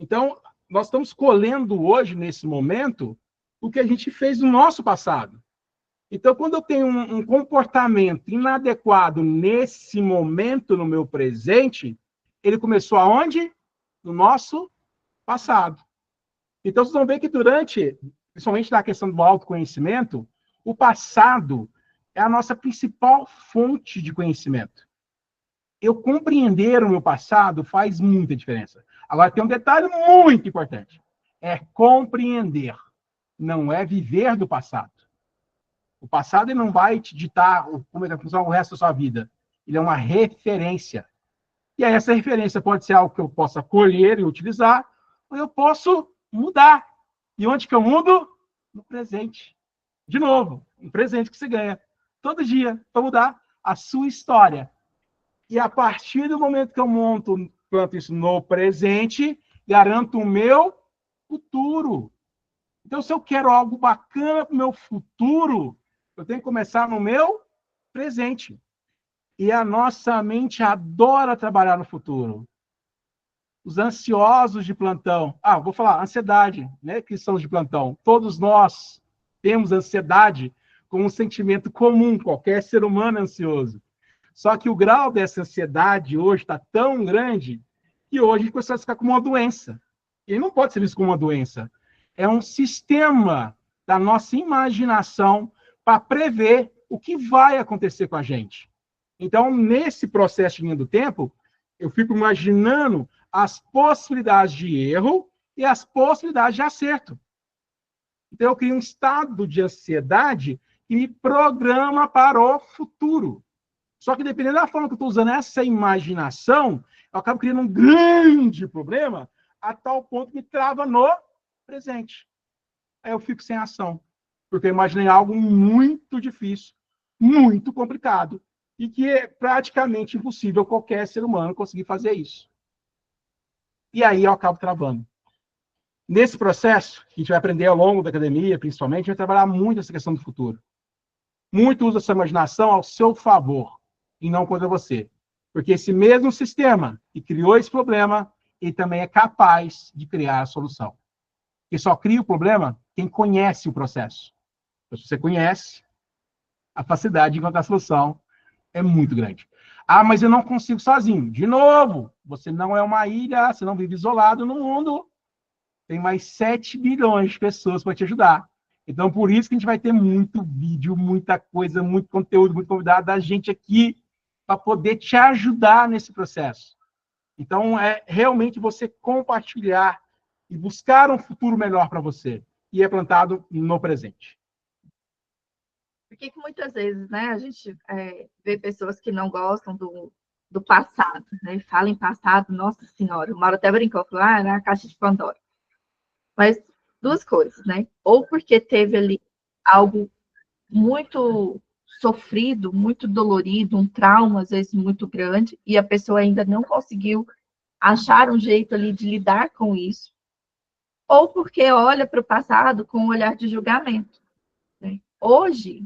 Então, nós estamos colhendo hoje, nesse momento, o que a gente fez no nosso passado. Então, quando eu tenho um comportamento inadequado nesse momento, no meu presente, ele começou aonde? No nosso passado. Então, vocês vão ver que principalmente na questão do autoconhecimento, o passado é a nossa principal fonte de conhecimento. Eu compreender o meu passado faz muita diferença. Agora, tem um detalhe muito importante. É compreender, não é viver do passado. O passado ele não vai te ditar como é que vai funcionar o resto da sua vida. Ele é uma referência. E aí essa referência pode ser algo que eu possa colher e utilizar, ou eu posso mudar. E onde que eu mudo? No presente. De novo, um presente que você ganha todo dia para mudar a sua história. E a partir do momento que eu planto isso no presente, garanto o meu futuro. Então, se eu quero algo bacana para o meu futuro, eu tenho que começar no meu presente. E a nossa mente adora trabalhar no futuro. Os ansiosos de plantão. Vou falar, ansiedade, né? Cristãos de plantão. Todos nós temos ansiedade como um sentimento comum, qualquer ser humano é ansioso. Só que o grau dessa ansiedade hoje está tão grande que hoje a gente começa a ficar como uma doença. E não pode ser visto como uma doença. É um sistema da nossa imaginação para prever o que vai acontecer com a gente. Então, nesse processo de linha do tempo, eu fico imaginando as possibilidades de erro e as possibilidades de acerto. Então, eu crio um estado de ansiedade que me programa para o futuro. Só que, dependendo da forma que eu estou usando essa imaginação, eu acabo criando um grande problema a tal ponto que me trava no presente. Aí eu fico sem ação, porque eu imaginei algo muito difícil, muito complicado, e que é praticamente impossível qualquer ser humano conseguir fazer isso. E aí eu acabo travando. Nesse processo, que a gente vai aprender ao longo da academia, principalmente, a gente vai trabalhar muito essa questão do futuro. Muito usa a sua imaginação ao seu favor, e não contra você. Porque esse mesmo sistema que criou esse problema, ele também é capaz de criar a solução. Porque só cria o problema quem conhece o processo. Então, se você conhece, a facilidade de encontrar a solução é muito grande. Mas eu não consigo sozinho. De novo, você não é uma ilha, você não vive isolado no mundo. Tem mais 7 bilhões de pessoas para te ajudar. Então, por isso que a gente vai ter muito vídeo, muita coisa, muito conteúdo, muito convidado da gente aqui para poder te ajudar nesse processo. Então, é realmente você compartilhar e buscar um futuro melhor para você. E é plantado no presente. Por que muitas vezes, né, a gente vê pessoas que não gostam do do passado, né? Fala em passado, nossa senhora, o Mauro até brincou, falou, era a caixa de Pandora. Mas duas coisas, né? Ou porque teve ali algo muito sofrido, muito dolorido, um trauma, às vezes, muito grande, e a pessoa ainda não conseguiu achar um jeito ali de lidar com isso, ou porque olha para o passado com um olhar de julgamento, né? Hoje,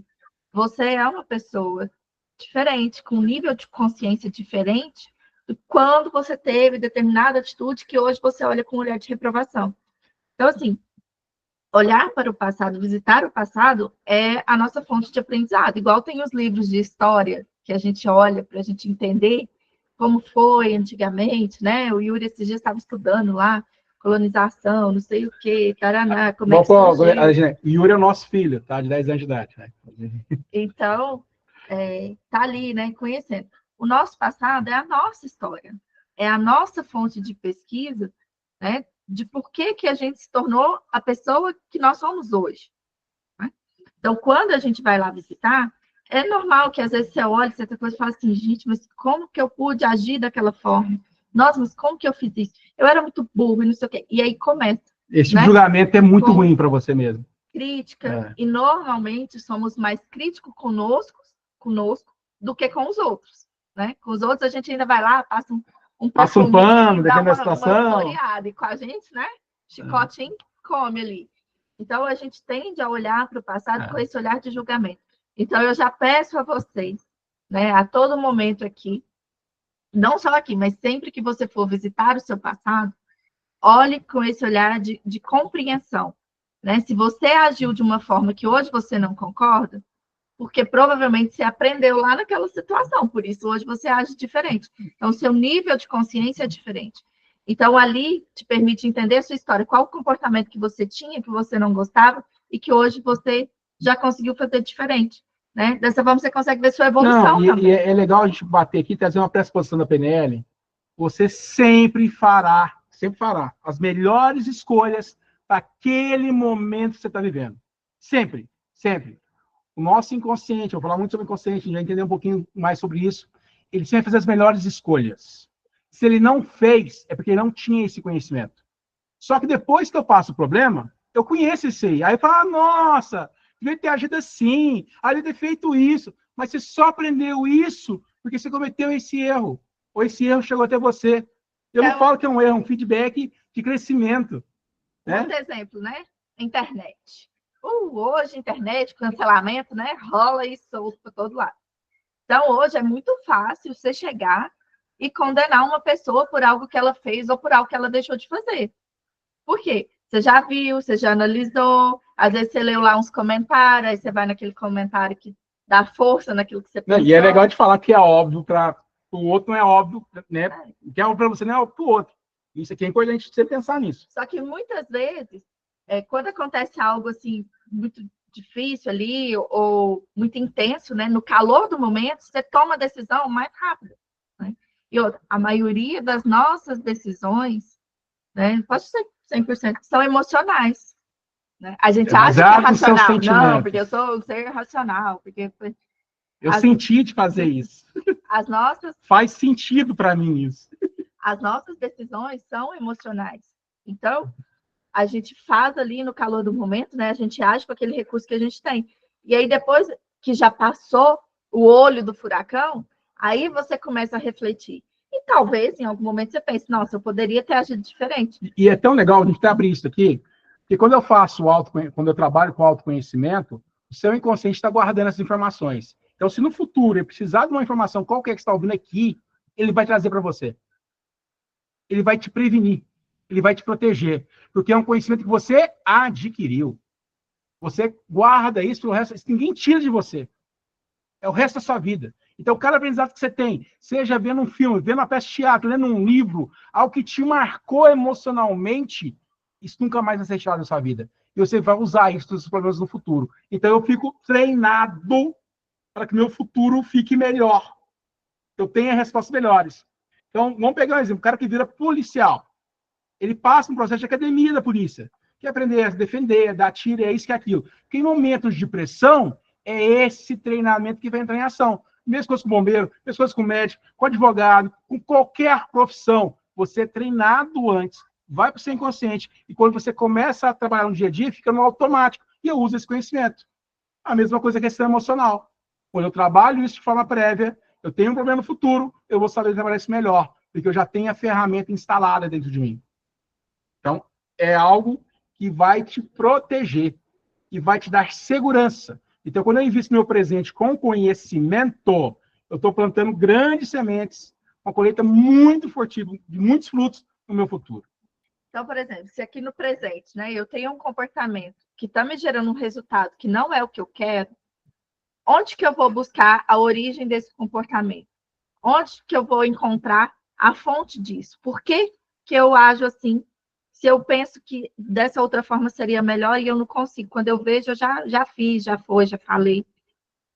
você é uma pessoa diferente, com um nível de consciência diferente do quando você teve determinada atitude que hoje você olha com um olhar de reprovação. Então, assim, olhar para o passado, visitar o passado, é a nossa fonte de aprendizado. Igual tem os livros de história que a gente olha para a gente entender como foi antigamente, né? O Yuri esses dias estava estudando lá, colonização, não sei o quê, Taraná, como é que surgiu. Yuri é o nosso filho, tá? De 10 anos de idade. Né? Então, tá ali, né? Conhecendo. O nosso passado é a nossa história, é a nossa fonte de pesquisa, né? De por que a gente se tornou a pessoa que nós somos hoje. Né? Então, quando a gente vai lá visitar, é normal que às vezes você olha certa coisa e fala assim, gente, mas como que eu pude agir daquela forma? Nossa, mas como que eu fiz isso? Eu era muito burro e não sei o quê. E aí começa. Esse julgamento é muito ruim para você mesmo. Crítica. E normalmente somos mais críticos conosco do que com os outros. Né? Com os outros a gente ainda vai lá, passa um pano, depende da situação. E com a gente, né? Chicotinho, come ali. Então, a gente tende a olhar para o passado com esse olhar de julgamento. Então, eu já peço a vocês, né, a todo momento aqui, não só aqui, mas sempre que você for visitar o seu passado, olhe com esse olhar de compreensão. Né? Se você agiu de uma forma que hoje você não concorda, porque provavelmente você aprendeu lá naquela situação, por isso hoje você age diferente. Então, o seu nível de consciência é diferente. Então, ali te permite entender a sua história, qual o comportamento que você tinha, que você não gostava, e que hoje você já conseguiu fazer diferente. Né? Dessa forma, você consegue ver sua evolução também. E é legal a gente bater aqui, trazer uma pressuposição da PNL. Você sempre fará as melhores escolhas para aquele momento que você está vivendo. Sempre, sempre. O nosso inconsciente, eu vou falar muito sobre o inconsciente, a gente vai entender um pouquinho mais sobre isso, ele sempre faz as melhores escolhas. Se ele não fez, é porque ele não tinha esse conhecimento. Só que depois que eu passo o problema, eu conheço esse aí. Aí eu falo, nossa, devia ter agido assim, devia ter feito isso. Mas você só aprendeu isso porque você cometeu esse erro. Ou esse erro chegou até você. Eu não falo que é um erro, é um feedback de crescimento. Outro exemplo, né? Internet. Hoje, internet, cancelamento, né? Rola e solto para todo lado. Então, hoje é muito fácil você chegar e condenar uma pessoa por algo que ela fez ou por algo que ela deixou de fazer. Por quê? Você já viu, você já analisou, às vezes você leu lá uns comentários, aí você vai naquele comentário que dá força naquilo que você pensou. E é legal de falar que é óbvio para o outro, não é óbvio, né? O que é óbvio para você não é óbvio para o outro. Isso aqui é importante você pensar nisso. Só que muitas vezes, quando acontece algo assim, muito difícil ali, ou muito intenso, né? No calor do momento, você toma a decisão mais rápido. Né? E outra, a maioria das nossas decisões, né? Pode ser 100%, são emocionais. Né? A gente acha que é racional. Não, porque eu sou um ser racional. Porque eu senti de fazer isso. Faz sentido para mim isso. As nossas decisões são emocionais. Então, a gente faz ali no calor do momento, né? A gente age com aquele recurso que a gente tem. E aí, depois que já passou o olho do furacão, aí você começa a refletir. E talvez, em algum momento, você pense, nossa, eu poderia ter agido diferente. E é tão legal a gente abrir isso aqui, que quando eu trabalho com autoconhecimento, o seu inconsciente está guardando essas informações. Então, se no futuro ele precisar de uma informação qualquer que você está ouvindo aqui, ele vai trazer para você. Ele vai te prevenir. Ele vai te proteger. Porque é um conhecimento que você adquiriu. Você guarda isso pelo resto. Ninguém tira de você. É o resto da sua vida. Então, cada aprendizado que você tem, seja vendo um filme, vendo uma peça de teatro, lendo um livro, algo que te marcou emocionalmente, isso nunca mais vai ser tirado da sua vida. E você vai usar isso nos problemas no futuro. Então, eu fico treinado para que meu futuro fique melhor. Eu tenha respostas melhores. Então, vamos pegar um exemplo. O cara que vira policial. Ele passa um processo de academia da polícia. Quer aprender a se defender, dar tiro, é isso que é aquilo. Porque em momentos de pressão, é esse treinamento que vai entrar em ação. mesma coisa com bombeiro, mesma coisa com médico, com advogado, com qualquer profissão. Você é treinado antes, vai para o seu inconsciente, e quando você começa a trabalhar no dia a dia, fica no automático, e eu uso esse conhecimento. A mesma coisa que a questão emocional. Quando eu trabalho isso de forma prévia, eu tenho um problema no futuro, eu vou saber trabalhar isso melhor, porque eu já tenho a ferramenta instalada dentro de mim. Então, é algo que vai te proteger, que vai te dar segurança. Então, quando eu invisto meu presente com conhecimento, eu estou plantando grandes sementes, uma colheita muito forte, de muitos frutos no meu futuro. Então, por exemplo, se aqui no presente, né, eu tenho um comportamento que está me gerando um resultado que não é o que eu quero, onde que eu vou buscar a origem desse comportamento? Onde que eu vou encontrar a fonte disso? Por que que eu ajo assim? Se eu penso que dessa outra forma seria melhor e eu não consigo. Quando eu vejo, eu já fiz, já foi, já falei.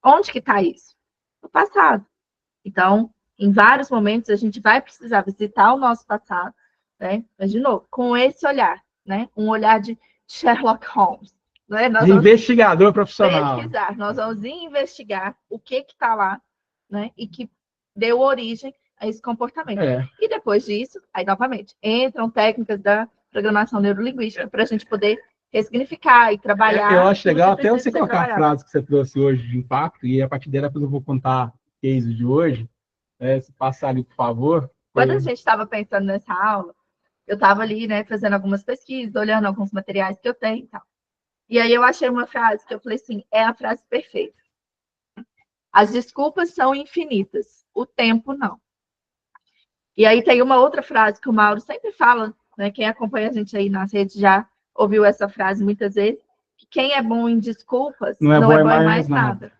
Onde que está isso? No passado. Então, em vários momentos, a gente vai precisar visitar o nosso passado, né? Mas, de novo, com esse olhar, né? Um olhar de Sherlock Holmes. Né? De investigador profissional. Pesquisar, nós vamos investigar o que está lá, né? E que deu origem a esse comportamento. E depois disso, aí novamente, entram técnicas da programação neurolinguística para a gente poder ressignificar e trabalhar. Eu acho legal até você colocar a frase que você trouxe hoje de impacto, e a partir dela depois eu vou contar o case de hoje. Se passar ali, por favor. Quando a gente estava pensando nessa aula, eu estava ali, né, fazendo algumas pesquisas, olhando alguns materiais que eu tenho e tal. E aí eu achei uma frase que eu falei assim, é a frase perfeita. As desculpas são infinitas, o tempo não. E aí tem uma outra frase que o Mauro sempre fala, né? Quem acompanha a gente aí nas redes já ouviu essa frase muitas vezes, que quem é bom em desculpas não é bom em mais nada.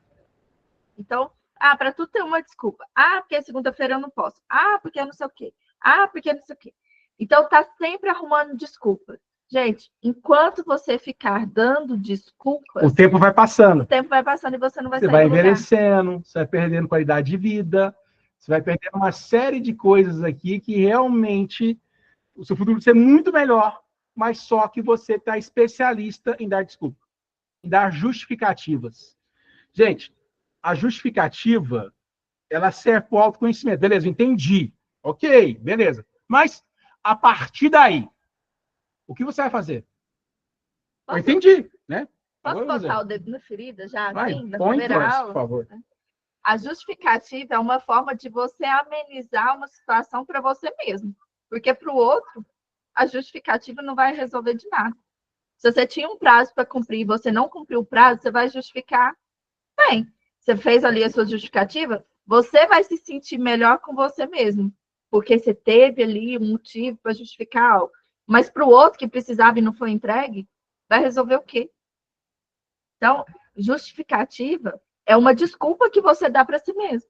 Então, para tudo ter uma desculpa. Porque segunda-feira eu não posso. Porque não sei o quê. Porque não sei o quê. Então, tá sempre arrumando desculpas. Gente, enquanto você ficar dando desculpas... O tempo vai passando. O tempo vai passando e você não vai sair do lugar. Você vai envelhecendo, você vai perdendo qualidade de vida, você vai perdendo uma série de coisas aqui que realmente o seu futuro vai ser muito melhor, mas só que você está especialista em dar desculpa, em dar justificativas. Gente, a justificativa, ela serve para o autoconhecimento. Beleza, entendi. Ok, beleza. Mas, a partir daí, o que você vai fazer? Eu entendi, né? Posso botar o dedo na ferida já? Vai, assim, na põe, primeira aula? por favor. A justificativa é uma forma de você amenizar uma situação para você mesmo. Porque para o outro, a justificativa não vai resolver de nada. Se você tinha um prazo para cumprir e você não cumpriu o prazo, você vai justificar. Bem, você fez ali a sua justificativa, você vai se sentir melhor com você mesmo. Porque você teve ali um motivo para justificar algo. Mas para o outro que precisava e não foi entregue, vai resolver o quê? Então, justificativa é uma desculpa que você dá para si mesmo.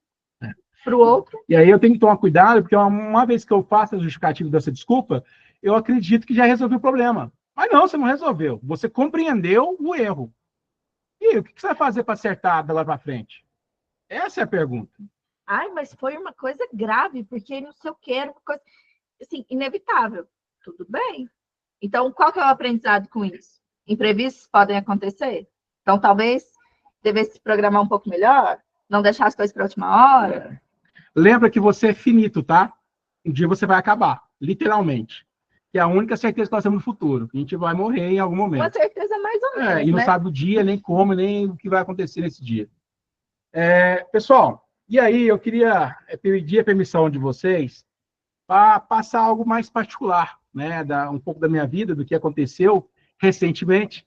Para o outro. E aí eu tenho que tomar cuidado, porque uma vez que eu faço a justificativa dessa desculpa, eu acredito que já resolvi o problema. Mas não, você não resolveu. Você compreendeu o erro. E aí, o que você vai fazer para acertar da lá para frente? Essa é a pergunta. Mas foi uma coisa grave, porque não sei o que, era uma coisa assim, inevitável. Tudo bem. Então, qual que é o aprendizado com isso? Imprevistos podem acontecer? Então, talvez devesse se programar um pouco melhor, não deixar as coisas para a última hora. Lembra que você é finito, tá? Um dia você vai acabar, literalmente. Que é a única certeza que nós temos no futuro. Que a gente vai morrer em algum momento. Uma certeza mais ou menos, e não sabe o dia, nem como, nem o que vai acontecer nesse dia. Pessoal, e aí eu queria pedir a permissão de vocês para passar algo mais particular, né? Um pouco da minha vida, do que aconteceu recentemente.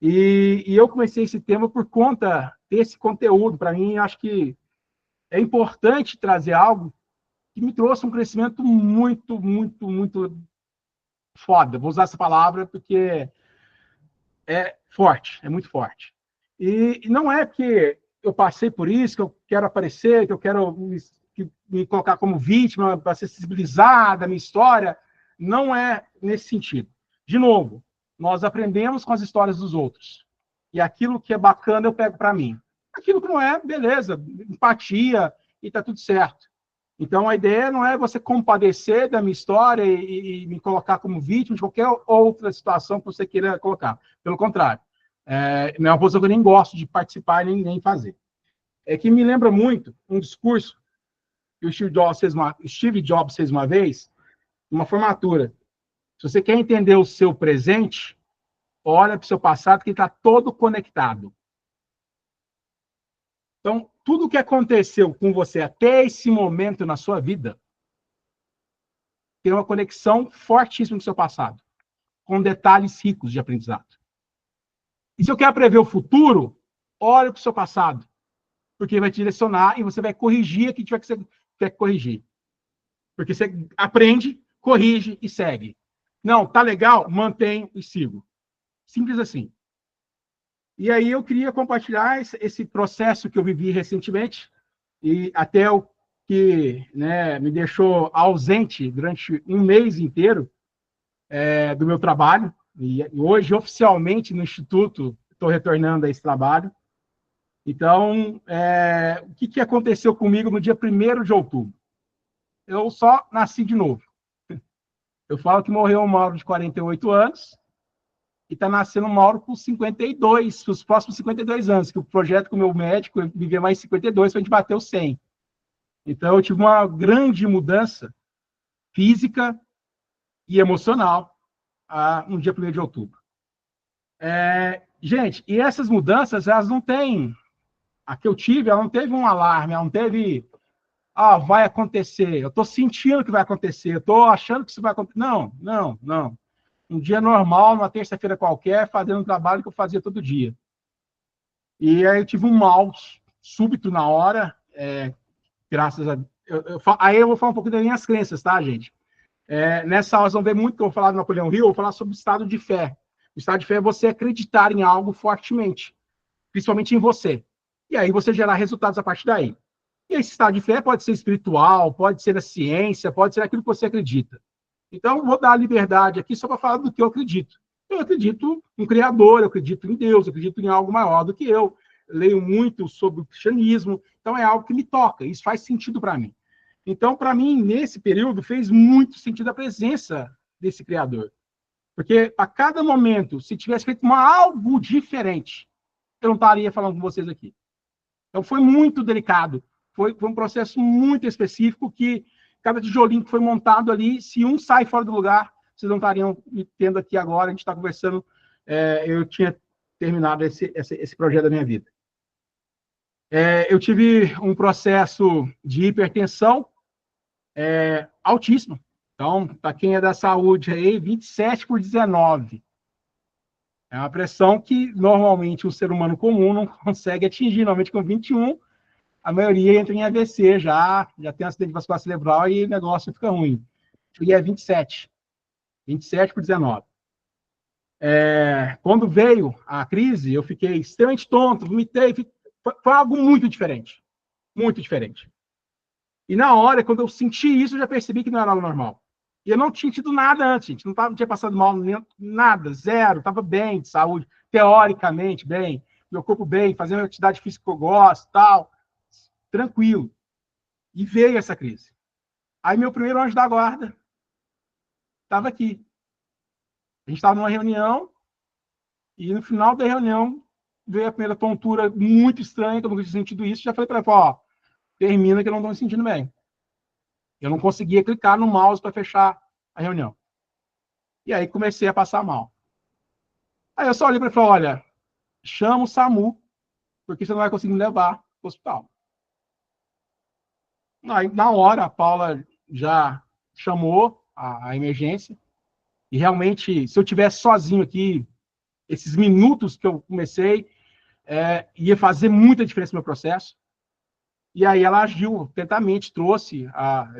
E eu comecei esse tema por conta desse conteúdo. Para mim, acho que é importante trazer algo que me trouxe um crescimento muito, muito, muito foda. Vou usar essa palavra porque é forte, é muito forte. E não é porque eu passei por isso, que eu quero aparecer, que eu quero me colocar como vítima, para ser sensibilizada, a minha história. Não é nesse sentido. De novo, nós aprendemos com as histórias dos outros. E aquilo que é bacana eu pego para mim. Aquilo que não é, beleza, empatia e está tudo certo. Então, a ideia não é você compadecer da minha história e me colocar como vítima de qualquer outra situação que você queira colocar. Pelo contrário, não é uma posição que eu nem gosto de participar nem fazer. é que me lembra muito um discurso que o Steve Jobs fez uma vez, numa formatura. Se você quer entender o seu presente, olha para o seu passado, que está todo conectado. Então, tudo que aconteceu com você até esse momento na sua vida tem uma conexão fortíssima com o seu passado, com detalhes ricos de aprendizado. E se eu quero prever o futuro, olha para o seu passado, porque vai te direcionar e você vai corrigir o que tiver que você quer corrigir. Porque você aprende, corrige e segue. Não, tá legal? Mantenho e sigo. Simples assim. E aí eu queria compartilhar esse processo que eu vivi recentemente, e até o que, né, me deixou ausente durante um mês inteiro do meu trabalho. E hoje, oficialmente, no Instituto, estou retornando a esse trabalho. Então, o que aconteceu comigo no dia 1º de outubro? Eu só nasci de novo. Eu falo que morreu um Mauro de 48 anos e está nascendo um Mauro com 52, os próximos 52 anos, que o projeto com o meu médico é viver mais 52, para a gente bater os 100. Então, eu tive uma grande mudança física e emocional no dia 1º de outubro. Gente, e essas mudanças, elas não têm... A que eu tive, ela não teve um alarme, ela não teve... vai acontecer, eu estou sentindo que vai acontecer, eu estou achando que isso vai acontecer. Não, não, não. Um dia normal, numa terça-feira qualquer, fazendo um trabalho que eu fazia todo dia. E aí eu tive um mal súbito na hora, graças a... aí eu vou falar um pouco das minhas crenças, tá, gente? Nessa aula, vocês vão ver muito que eu vou falar do Napoleão Hill, eu vou falar sobre o estado de fé. O estado de fé é você acreditar em algo fortemente, principalmente em você. E aí você gerar resultados a partir daí. E esse estado de fé pode ser espiritual, pode ser a ciência, pode ser aquilo que você acredita. Então, vou dar a liberdade aqui só para falar do que eu acredito. Eu acredito no Criador, eu acredito em Deus, eu acredito em algo maior do que eu. Leio muito sobre o cristianismo, então é algo que me toca, isso faz sentido para mim. Então, para mim, nesse período, fez muito sentido a presença desse Criador. Porque a cada momento, se tivesse feito algo diferente, eu não estaria falando com vocês aqui. Então, foi muito delicado. Foi um processo muito específico que cada tijolinho que foi montado ali, se um sai fora do lugar, vocês não estariam me tendo aqui agora, a gente está conversando, eu tinha terminado esse projeto da minha vida. Eu tive um processo de hipertensão altíssimo. Então, para quem é da saúde aí, 27/19. É uma pressão que, normalmente, um ser humano comum não consegue atingir. Normalmente, com 21, a maioria entra em AVC já tem acidente vascular cerebral e o negócio fica ruim. E é 27. 27/19. Quando veio a crise, eu fiquei extremamente tonto, vomitei, foi algo muito diferente. Muito diferente. E na hora, quando eu senti isso, eu já percebi que não era algo normal. E eu não tinha tido nada antes, gente. Não tinha passado mal, nada, zero. Estava bem de saúde, teoricamente bem. Meu corpo bem, fazendo atividade física que eu gosto, tal. Tranquilo. E veio essa crise. Aí meu primeiro anjo da guarda estava aqui. A gente estava numa reunião e no final da reunião veio a primeira tontura muito estranha, que eu nunca tinha sentido isso. Já falei para ela, termina que eu não estou me sentindo bem. Eu não conseguia clicar no mouse para fechar a reunião. E aí comecei a passar mal. Aí eu só olhei para ele e falei, olha, chama o SAMU, porque você não vai conseguir me levar para o hospital. Aí, na hora, a Paula já chamou a emergência. E realmente, se eu tivesse sozinho aqui, esses minutos que eu comecei, ia fazer muita diferença no meu processo. E aí ela agiu atentamente,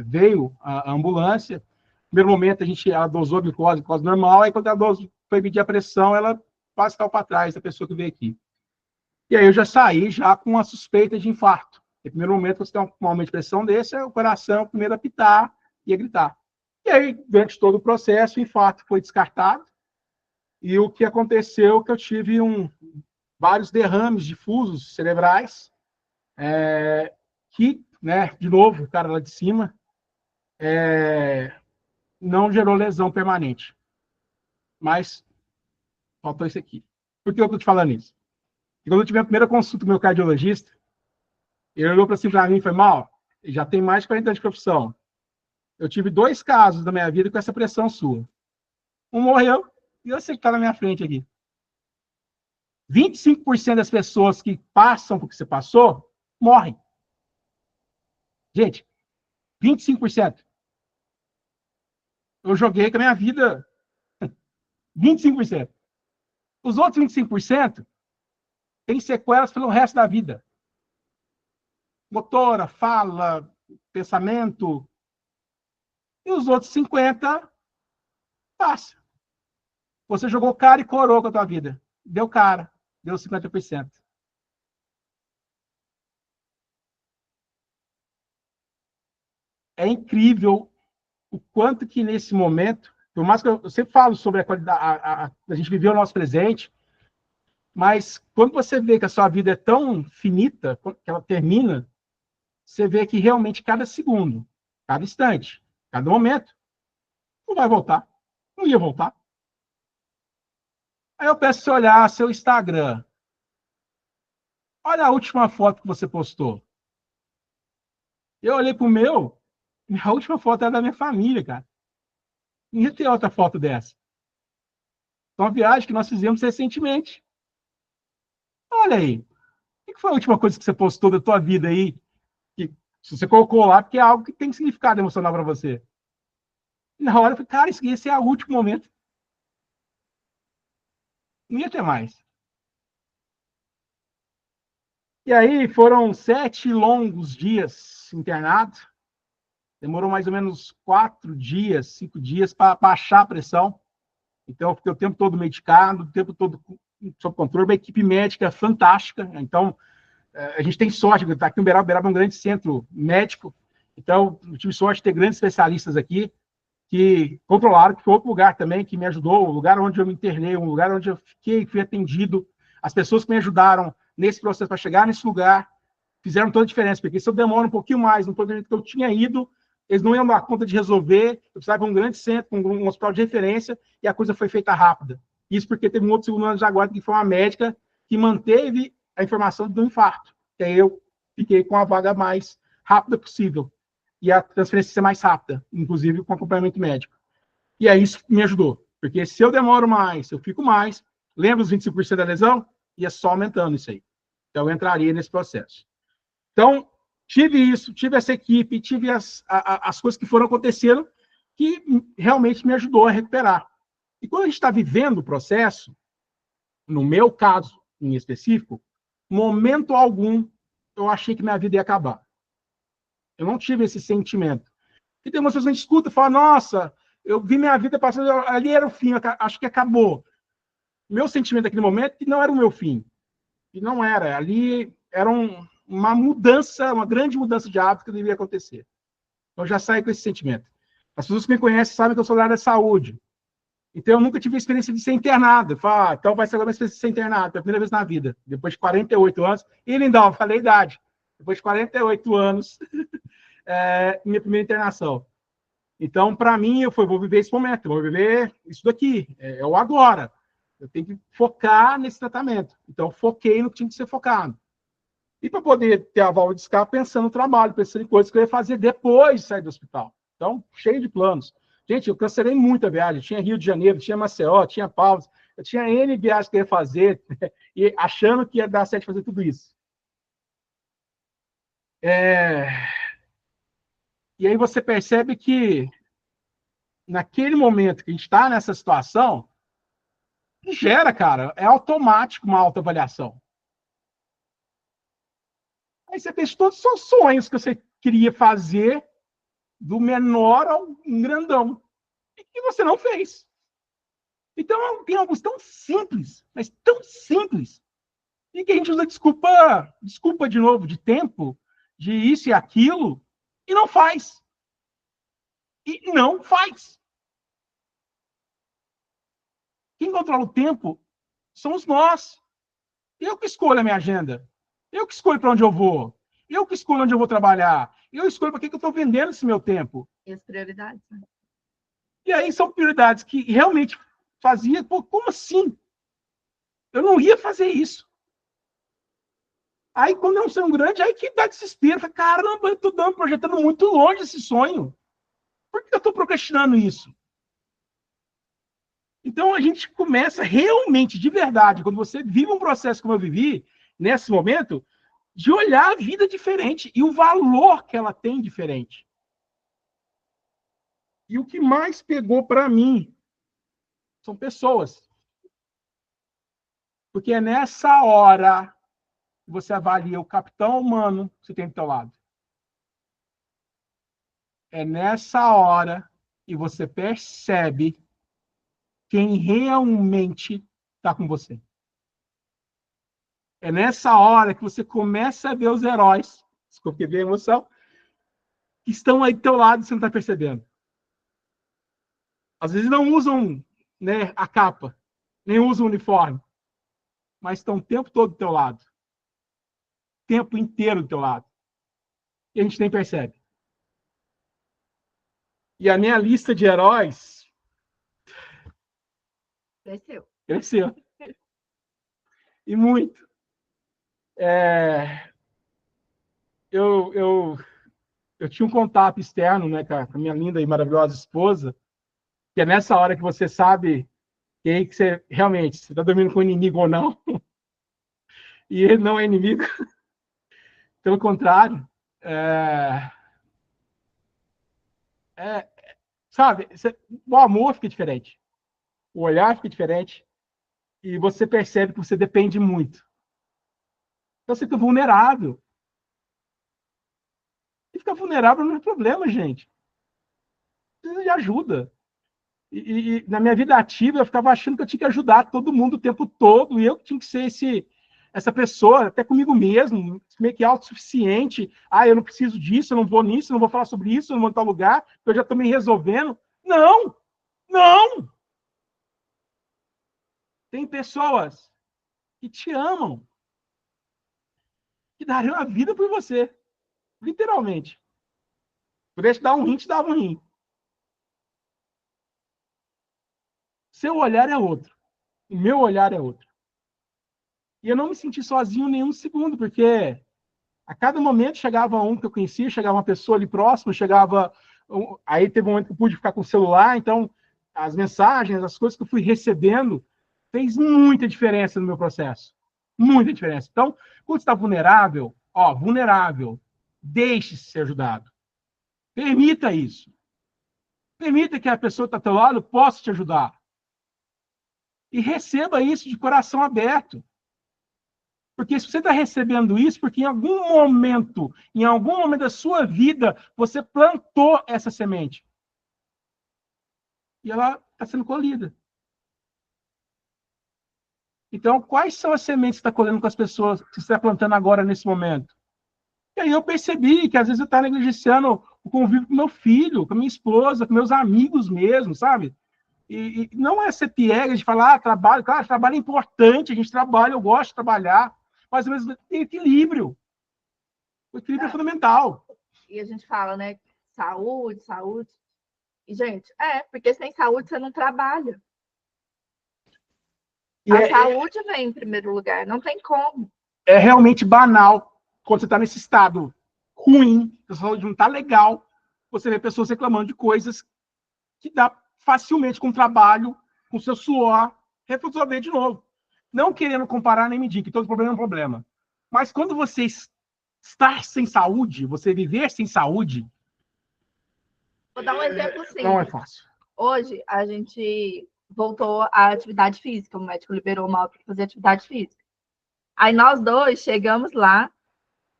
veio a ambulância. No primeiro momento, ela dosou glicose normal, aí quando a dose foi medir a pressão, ela quase caiu para trás da pessoa que veio aqui. E aí eu já saí já com a suspeita de infarto. No primeiro momento, você tem um aumento de pressão desse, o coração primeiro a apitar e a gritar. E aí, durante todo o processo, o infarto foi descartado. E o que aconteceu é que eu tive vários derrames difusos cerebrais, que, né, de novo, o cara lá de cima, não gerou lesão permanente. Mas faltou isso aqui. Por que eu estou te falando isso? Porque quando eu tive a primeira consulta com o meu cardiologista, Ele olhou para mim e falou, Mal, já tem mais de 40 anos de profissão. Eu tive 2 casos da minha vida com essa pressão sua. Um morreu e você que está na minha frente aqui. 25% das pessoas que passam por que você passou, morrem. Gente, 25%. Eu joguei com a minha vida 25%. Os outros 25% têm sequelas pelo resto da vida. Motora, fala, pensamento. E os outros 50%, passa. Você jogou cara e coroa com a tua vida. Deu cara. Deu 50%. É incrível o quanto que nesse momento, por mais que eu sempre falo sobre a qualidade, a gente viver o nosso presente, mas quando você vê que a sua vida é tão finita, que ela termina, você vê que realmente cada segundo, cada instante, cada momento, não vai voltar. Não ia voltar. Aí eu peço você olhar seu Instagram. Olha a última foto que você postou. Eu olhei pro meu, a última foto era da minha família, cara. Não ia ter outra foto dessa. Uma viagem que nós fizemos recentemente. Olha aí. O que foi a última coisa que você postou da tua vida aí? Que se você colocou lá, porque é algo que tem significado emocional para você. E na hora eu falei, cara, esse é o último momento. Não ia ter mais. E aí foram 7 longos dias internado. Demorou mais ou menos 4 dias, 5 dias para baixar a pressão. Então, eu fiquei o tempo todo medicado, o tempo todo sob controle. Uma equipe médica fantástica. Então, a gente tem sorte de estar aqui em Uberaba. Uberaba é um grande centro médico. Então, eu tive sorte de ter grandes especialistas aqui que controlaram, que foi outro lugar também que me ajudou, o lugar onde eu me internei, um lugar onde eu fiquei, fui atendido. As pessoas que me ajudaram nesse processo para chegar nesse lugar fizeram toda a diferença, porque se eu demoro um pouquinho mais no planejamento que eu tinha ido, eles não iam dar conta de resolver, eu precisava de um grande centro, um hospital de referência, e a coisa foi feita rápida. Isso porque teve um outro segundo ano de Jaguar, que foi uma médica que manteve a informação do infarto. E aí eu fiquei com a vaga mais rápida possível. E a transferência ser mais rápida, inclusive com acompanhamento médico. E aí isso me ajudou. Porque se eu demoro mais, se eu fico mais, lembra os 25% da lesão? Ia só aumentando isso aí. Então eu entraria nesse processo. Então, tive isso, tive essa equipe, tive as coisas que foram acontecendo que realmente me ajudou a recuperar. E quando a gente está vivendo o processo, no meu caso em específico, momento algum eu achei que minha vida ia acabar. Eu não tive esse sentimento. E tem umas pessoas que a gente escuta e fala, nossa, eu vi minha vida passando, ali era o fim, acho que acabou. Meu sentimento naquele momento que não era o meu fim. E não era. Ali era uma mudança, uma grande mudança de hábito que deveria acontecer. Então, eu já saí com esse sentimento. As pessoas que me conhecem sabem que eu sou da área da saúde. Então, eu nunca tive a experiência de ser internado. Falo, então vai ser agora uma experiência de ser internado, pela primeira vez na vida. Depois de 48 anos. E, Lindão, falei a idade. Depois de 48 anos, minha primeira internação. Então, para mim, eu vou viver esse momento, vou viver isso daqui, é o agora. Eu tenho que focar nesse tratamento. Então, foquei no que tinha que ser focado. E para poder ter a válvula de escape, pensando no trabalho, pensando em coisas que eu ia fazer depois de sair do hospital. Então, cheio de planos. Gente, eu cancelei muita viagem. Tinha Rio de Janeiro, tinha Maceió, tinha Palmas. Eu tinha N viagens que eu ia fazer, e achando que ia dar certo fazer tudo isso. E aí você percebe que, naquele momento que a gente está nessa situação, gera, cara, é automático uma autoavaliação. Aí você pensa todos os seus sonhos que você queria fazer, do menor ao grandão, e que você não fez. Então, tem alguns tão simples, mas tão simples, e que a gente usa desculpa de novo, de tempo, de isso e aquilo, e não faz. E não faz. Quem controla o tempo somos nós. Eu que escolho a minha agenda. Eu que escolho para onde eu vou. Eu que escolho onde eu vou trabalhar. Eu escolho para que eu estou vendendo esse meu tempo. E as prioridades, né? E aí são prioridades que realmente fazia. Pô, como assim? Eu não ia fazer isso. Aí, quando é um sonho grande, aí que dá desespero. Fala, caramba, eu estou projetando muito longe esse sonho. Por que eu estou procrastinando isso? Então, a gente começa realmente, de verdade, quando você vive um processo como eu vivi, nesse momento, de olhar a vida diferente e o valor que ela tem diferente. E o que mais pegou para mim são pessoas. Porque é nessa hora que você avalia o capitão humano que você tem do seu lado. É nessa hora que você percebe quem realmente está com você. É nessa hora que você começa a ver os heróis, desculpe ver a emoção, que estão aí do teu lado e você não está percebendo. Às vezes não usam, né, a capa, nem usam o uniforme, mas estão o tempo todo do teu lado. O tempo inteiro do teu lado. E a gente nem percebe. E a minha lista de heróis cresceu. E muito. Eu tinha um contato externo, né, com a minha linda e maravilhosa esposa, que é nessa hora que você sabe quem que você realmente está dormindo com o inimigo ou não. E ele não é inimigo. Pelo contrário. Sabe, o amor fica diferente. O olhar fica diferente. E você percebe que você depende muito. Então você fica vulnerável. E ficar vulnerável não é problema, gente. Precisa de ajuda. E na minha vida ativa, eu ficava achando que eu tinha que ajudar todo mundo o tempo todo, e eu que tinha que ser essa pessoa, até comigo mesmo, meio que autossuficiente. Ah, eu não preciso disso, eu não vou nisso, eu não vou falar sobre isso, eu não vou em tal lugar, eu já estou me resolvendo. Não! Não! Tem pessoas que te amam, que dariam a vida por você. Literalmente. Pudesse dar um rim, te dava um rim. Seu olhar é outro. O meu olhar é outro. E eu não me senti sozinho nenhum segundo, porque a cada momento chegava um que eu conhecia, chegava uma pessoa ali próxima, chegava... Aí teve um momento que eu pude ficar com o celular, então as mensagens, as coisas que eu fui recebendo, fez muita diferença no meu processo. Muita diferença. Então, quando você está vulnerável, deixe-se ser ajudado. Permita isso. Permita que a pessoa que está ao teu lado possa te ajudar. E receba isso de coração aberto. Porque se você está recebendo isso, porque em algum momento da sua vida, você plantou essa semente. E ela está sendo colhida. Então, quais são as sementes que você está colhendo com as pessoas que você está plantando agora, nesse momento? E aí eu percebi que às vezes eu estava negligenciando o convívio com meu filho, com minha esposa, com meus amigos mesmo, sabe? E não é ser piegas de falar, trabalho, claro, trabalho é importante, a gente trabalha, eu gosto de trabalhar, mas às vezes tem equilíbrio. O equilíbrio é fundamental. E a gente fala, né? Saúde, saúde. E, gente, porque sem saúde você não trabalha. A saúde vem em primeiro lugar, não tem como. É realmente banal quando você está nesse estado ruim, a saúde não está legal, você vê pessoas reclamando de coisas que dá facilmente com o trabalho, com o seu suor, resolver de novo. Não querendo comparar nem medir, que todo problema é um problema. Mas quando você estar sem saúde, você viver sem saúde... Vou dar um exemplo simples. Não é fácil. Hoje, a gente voltou à atividade física, o médico liberou o mal para fazer atividade física. Aí nós dois chegamos lá,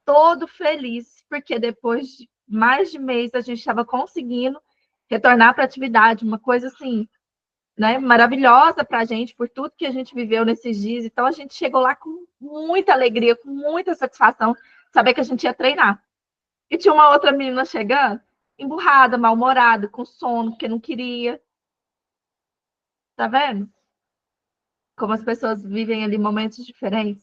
todo feliz, porque depois de mais de mês a gente estava conseguindo retornar para a atividade, uma coisa assim, né, maravilhosa para a gente, por tudo que a gente viveu nesses dias. Então a gente chegou lá com muita alegria, com muita satisfação, saber que a gente ia treinar. E tinha uma outra menina chegando, emburrada, mal-humorada, com sono, porque não queria. Tá vendo? Como as pessoas vivem ali momentos diferentes.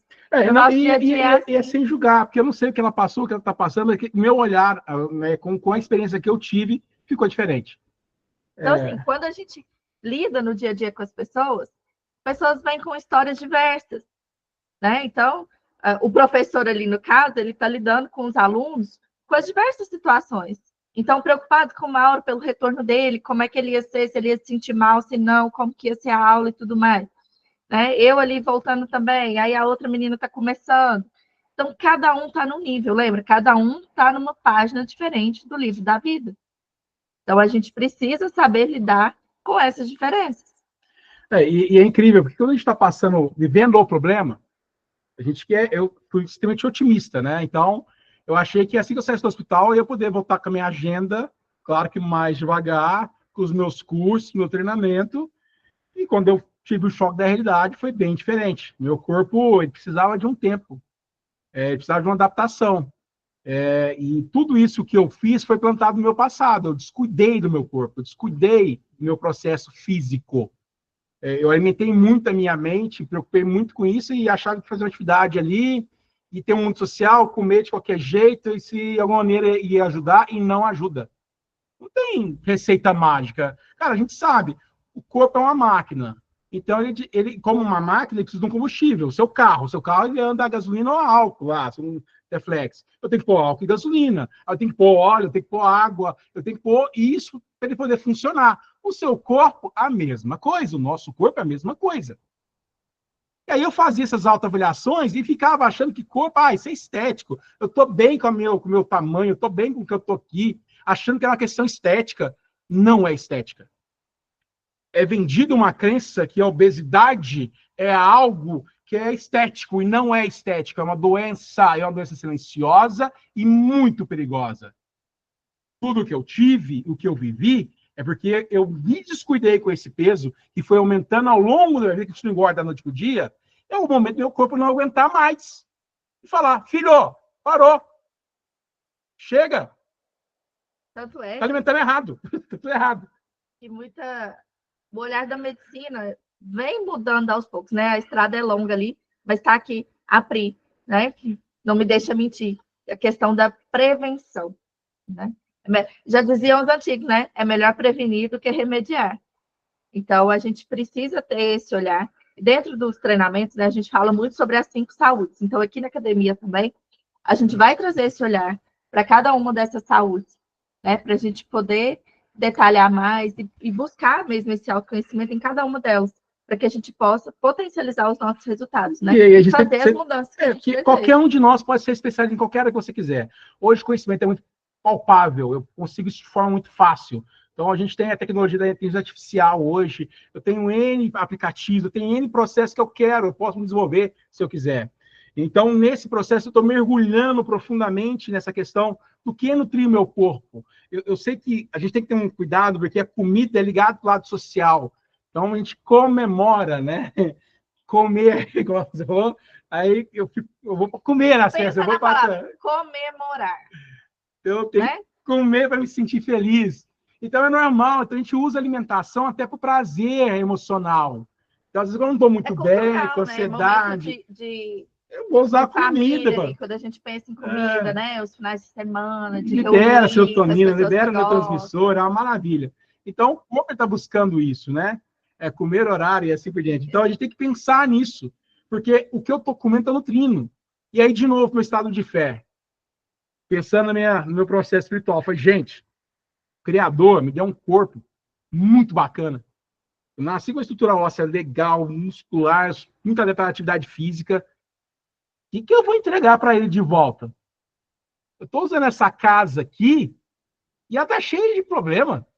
E é sem julgar, porque eu não sei o que ela passou, o que ela está passando, mas meu olhar, né, com a experiência que eu tive, ficou diferente. Então, assim, quando a gente lida no dia a dia com as pessoas vêm com histórias diversas, né? Então, o professor ali, no caso, ele está lidando com os alunos com as diversas situações. Então, preocupado com o Mauro pelo retorno dele, como é que ele ia ser, se ele ia se sentir mal, se não, como que ia ser a aula e tudo mais. Né? Eu ali voltando também, aí a outra menina está começando. Então, cada um está num nível, lembra? Cada um está numa página diferente do livro da vida. Então, a gente precisa saber lidar com essas diferenças. E é incrível, porque quando a gente está passando, vivendo o problema, eu fui extremamente otimista, né? Então, eu achei que assim que eu saísse do hospital, eu ia poder voltar com a minha agenda, claro que mais devagar, com os meus cursos, meu treinamento, e quando eu tive o choque da realidade, foi bem diferente. Meu corpo, ele precisava de um tempo, ele precisava de uma adaptação. E tudo isso que eu fiz foi plantado no meu passado. Eu descuidei do meu corpo, eu descuidei do meu processo físico. Eu alimentei muito a minha mente, me preocupei muito com isso e achava que fazer uma atividade ali e ter um mundo social, comer de qualquer jeito, e se de alguma maneira ia ajudar, e não ajuda. Não tem receita mágica. Cara, a gente sabe, o corpo é uma máquina. Então, ele como uma máquina, ele precisa de um combustível. O seu carro ele anda a gasolina ou a álcool, lá, um reflexo. Eu tenho que pôr álcool e gasolina, eu tenho que pôr óleo, eu tenho que pôr água, eu tenho que pôr isso para ele poder funcionar. O seu corpo, a mesma coisa. O nosso corpo é a mesma coisa. E aí eu fazia essas autoavaliações e ficava achando que corpo, isso é estético. Eu estou bem com o meu tamanho, eu estou bem com o que eu estou aqui, achando que é uma questão estética. Não é estética. É vendida uma crença que a obesidade é algo que é estético, e não é estético. É uma doença silenciosa e muito perigosa. Tudo que eu tive, o que eu vivi, é porque eu me descuidei com esse peso, que foi aumentando ao longo da vida, que a gente não engorda da noite para o dia, é o momento do meu corpo não aguentar mais. E falar, filho, parou. Chega. Tanto é Está alimentando errado. Está tudo errado. que o olhar da medicina vem mudando aos poucos, né? A estrada é longa ali, mas está aqui a Pri, né? Que não me deixa mentir. A questão da prevenção, né? Já diziam os antigos, né? É melhor prevenir do que remediar. Então, a gente precisa ter esse olhar. Dentro dos treinamentos, né, a gente fala muito sobre as 5 saúdes. Então, aqui na academia também, a gente vai trazer esse olhar para cada uma dessas saúdes, né? Para a gente poder detalhar mais e buscar mesmo esse autoconhecimento em cada uma delas, para que a gente possa potencializar os nossos resultados, né? E fazer as mudanças que a gente deseja. Qualquer um de nós pode ser especialista em qualquer área que você quiser. Hoje o conhecimento é muito palpável, eu consigo isso de forma muito fácil. Então, a gente tem a tecnologia da inteligência artificial hoje, eu tenho N aplicativos, eu tenho N processos que eu posso me desenvolver se eu quiser. Então, nesse processo, eu estou mergulhando profundamente nessa questão do que nutrir o meu corpo. Eu sei que a gente tem que ter um cuidado, porque a comida é ligada ao lado social. Então, a gente comemora, né? Comer, igual você falou, aí eu vou comer nas festas. Eu vou palavra, comemorar. Eu tenho que comer para me sentir feliz. Então é normal, então a gente usa alimentação até para o prazer emocional. Então, às vezes, eu não estou muito bem, com ansiedade. Eu vou usar comida. Ali, quando a gente pensa em comida, né? Os finais de semana, de libera serotonina, libera neurotransmissor, é uma maravilha. Então, o corpo está buscando isso, né? É comer horário e assim por diante. Então, a gente tem que pensar nisso, porque o que eu estou comendo está nutrindo. E aí, de novo, meu estado de fé. Pensando no meu processo espiritual, falei, gente, o Criador me deu um corpo muito bacana. Eu nasci com uma estrutura óssea legal, muscular, muita atividade física. O que eu vou entregar para ele de volta? Eu estou usando essa casa aqui e ela está cheia de problema.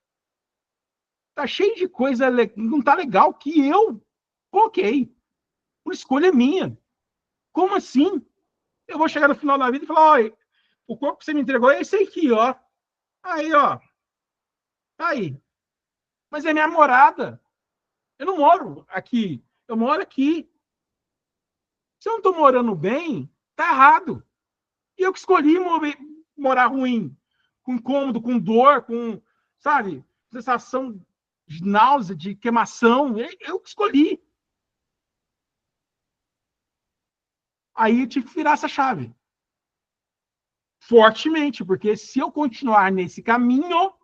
Está cheia de coisa não está legal que eu coloquei. Por escolha minha. Como assim? Eu vou chegar no final da vida e falar, olha, o corpo que você me entregou é esse aqui, ó. Aí, ó. Aí. Mas é minha morada. Eu não moro aqui. Eu moro aqui. Se eu não estou morando bem, tá errado. E eu que escolhi morar ruim. Com incômodo, com dor, com, sabe, sensação de náusea, de queimação. Eu que escolhi. Aí eu tive que virar essa chave. Fortemente, porque se eu continuar nesse caminho,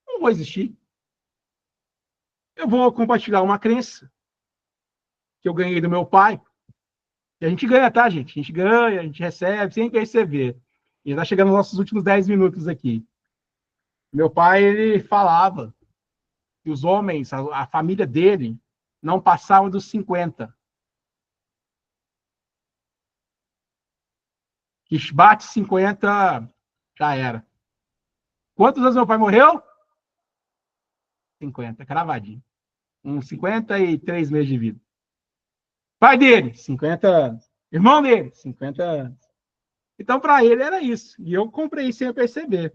não vou existir. Eu vou compartilhar uma crença que eu ganhei do meu pai, E a gente ganha, tá, gente? A gente ganha, a gente recebe, sem perceber. E está chegando nos nossos últimos 10 minutos aqui. Meu pai, ele falava que os homens, a família dele, não passavam dos 50. Que bate 50, já era. Quantos anos meu pai morreu? 50, cravadinho. Uns 53 meses de vida. Pai dele, 50 anos. Irmão dele, 50 anos. Então, para ele era isso. E eu comprei sem eu perceber.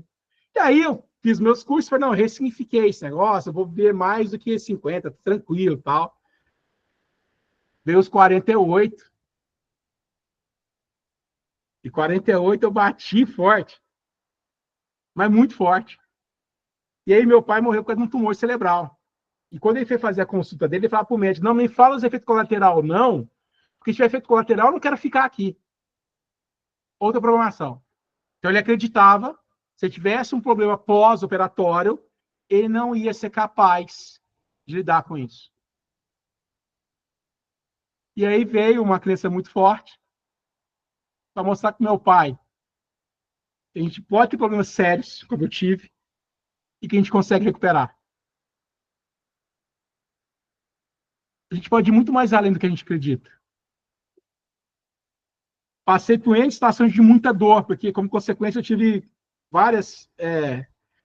E aí eu fiz meus cursos, falei, não, ressignifiquei esse negócio, eu vou viver mais do que 50, tranquilo e tal. Veio os 48. E 48 eu bati forte. Mas muito forte. E aí meu pai morreu por causa de um tumor cerebral. E quando ele foi fazer a consulta dele, ele falava para o médico, não me fala os efeitos colaterais, não, porque se tiver efeito colateral, eu não quero ficar aqui. Outra programação. Então ele acreditava, se ele tivesse um problema pós-operatório, ele não ia ser capaz de lidar com isso. E aí veio uma crença muito forte para mostrar que meu pai, a gente pode ter problemas sérios, como eu tive, e que a gente consegue recuperar. A gente pode ir muito mais além do que a gente acredita. Passei por N situações de muita dor, porque, como consequência, eu tive várias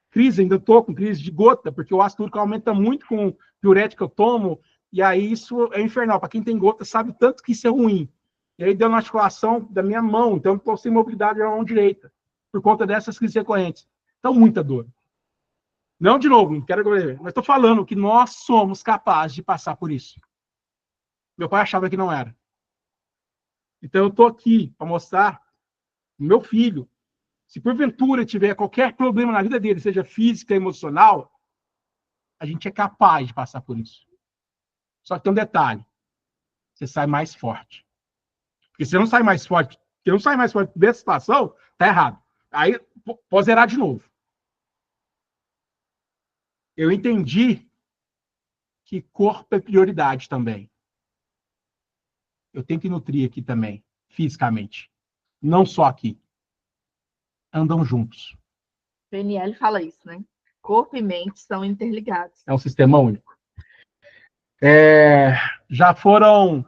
crises, ainda estou com crise de gota, porque o ácido úrico aumenta muito com o diurético que eu tomo, e aí isso é infernal. Para quem tem gota, sabe tanto que isso é ruim. E aí deu uma articulação da minha mão, então eu estou sem mobilidade na mão direita, por conta dessas crises recorrentes. Então, muita dor. Não, de novo, não quero ver, mas estou falando que nós somos capazes de passar por isso. Meu pai achava que não era. Então, eu estou aqui para mostrar o meu filho, se porventura tiver qualquer problema na vida dele, seja física, emocional, a gente é capaz de passar por isso. Só que tem um detalhe, você sai mais forte. Porque se você não sai mais forte, se não sai mais forte dessa situação, tá errado. Aí, pode zerar de novo. Eu entendi que corpo é prioridade também. Eu tenho que nutrir aqui também, fisicamente. Não só aqui. Andam juntos. PNL fala isso, né? Corpo e mente são interligados. É um sistema único. Já foram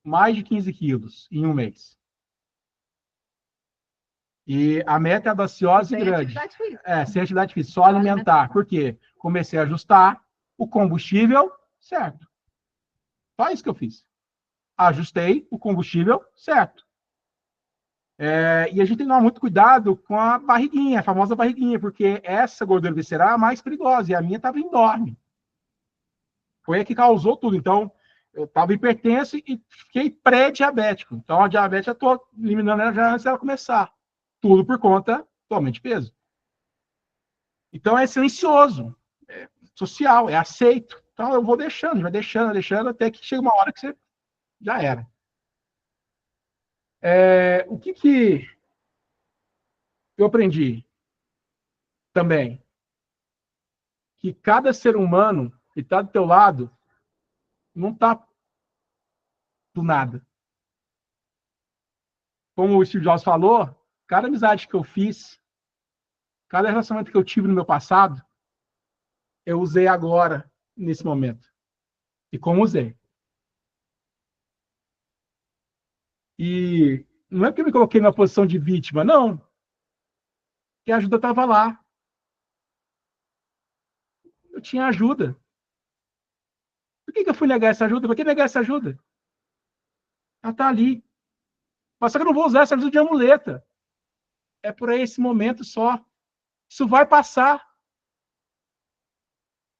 mais de 15 quilos em um mês. E a meta é audaciosa e grande. Sem atividade física, só alimentar. Por quê? Comecei a ajustar o combustível certo. Só isso que eu fiz. Ajustei o combustível certo. E a gente tem que tomar muito cuidado com a barriguinha, a famosa barriguinha, porque essa gordura visceral é a mais perigosa, e a minha estava endorme. Foi a que causou tudo. Então, eu estava hipertenso e fiquei pré-diabético. Então, a diabetes eu estou eliminando ela já antes dela começar. Tudo por conta do aumento de peso. Então, é silencioso, é social, é aceito. Então, eu vou deixando, vai deixando, até que chega uma hora que você já era. O que eu aprendi também? Que cada ser humano que está do teu lado não está do nada. Como o Steve Jobs falou, cada amizade que eu fiz, cada relacionamento que eu tive no meu passado, eu usei agora, nesse momento. E como usei. E não é porque eu me coloquei numa posição de vítima, não. Porque a ajuda estava lá. Eu tinha ajuda. Por que eu fui negar essa ajuda? Por que negar essa ajuda? Ela está ali. Mas só que eu não vou usar essa ajuda de amuleta. É por esse momento só. Isso vai passar.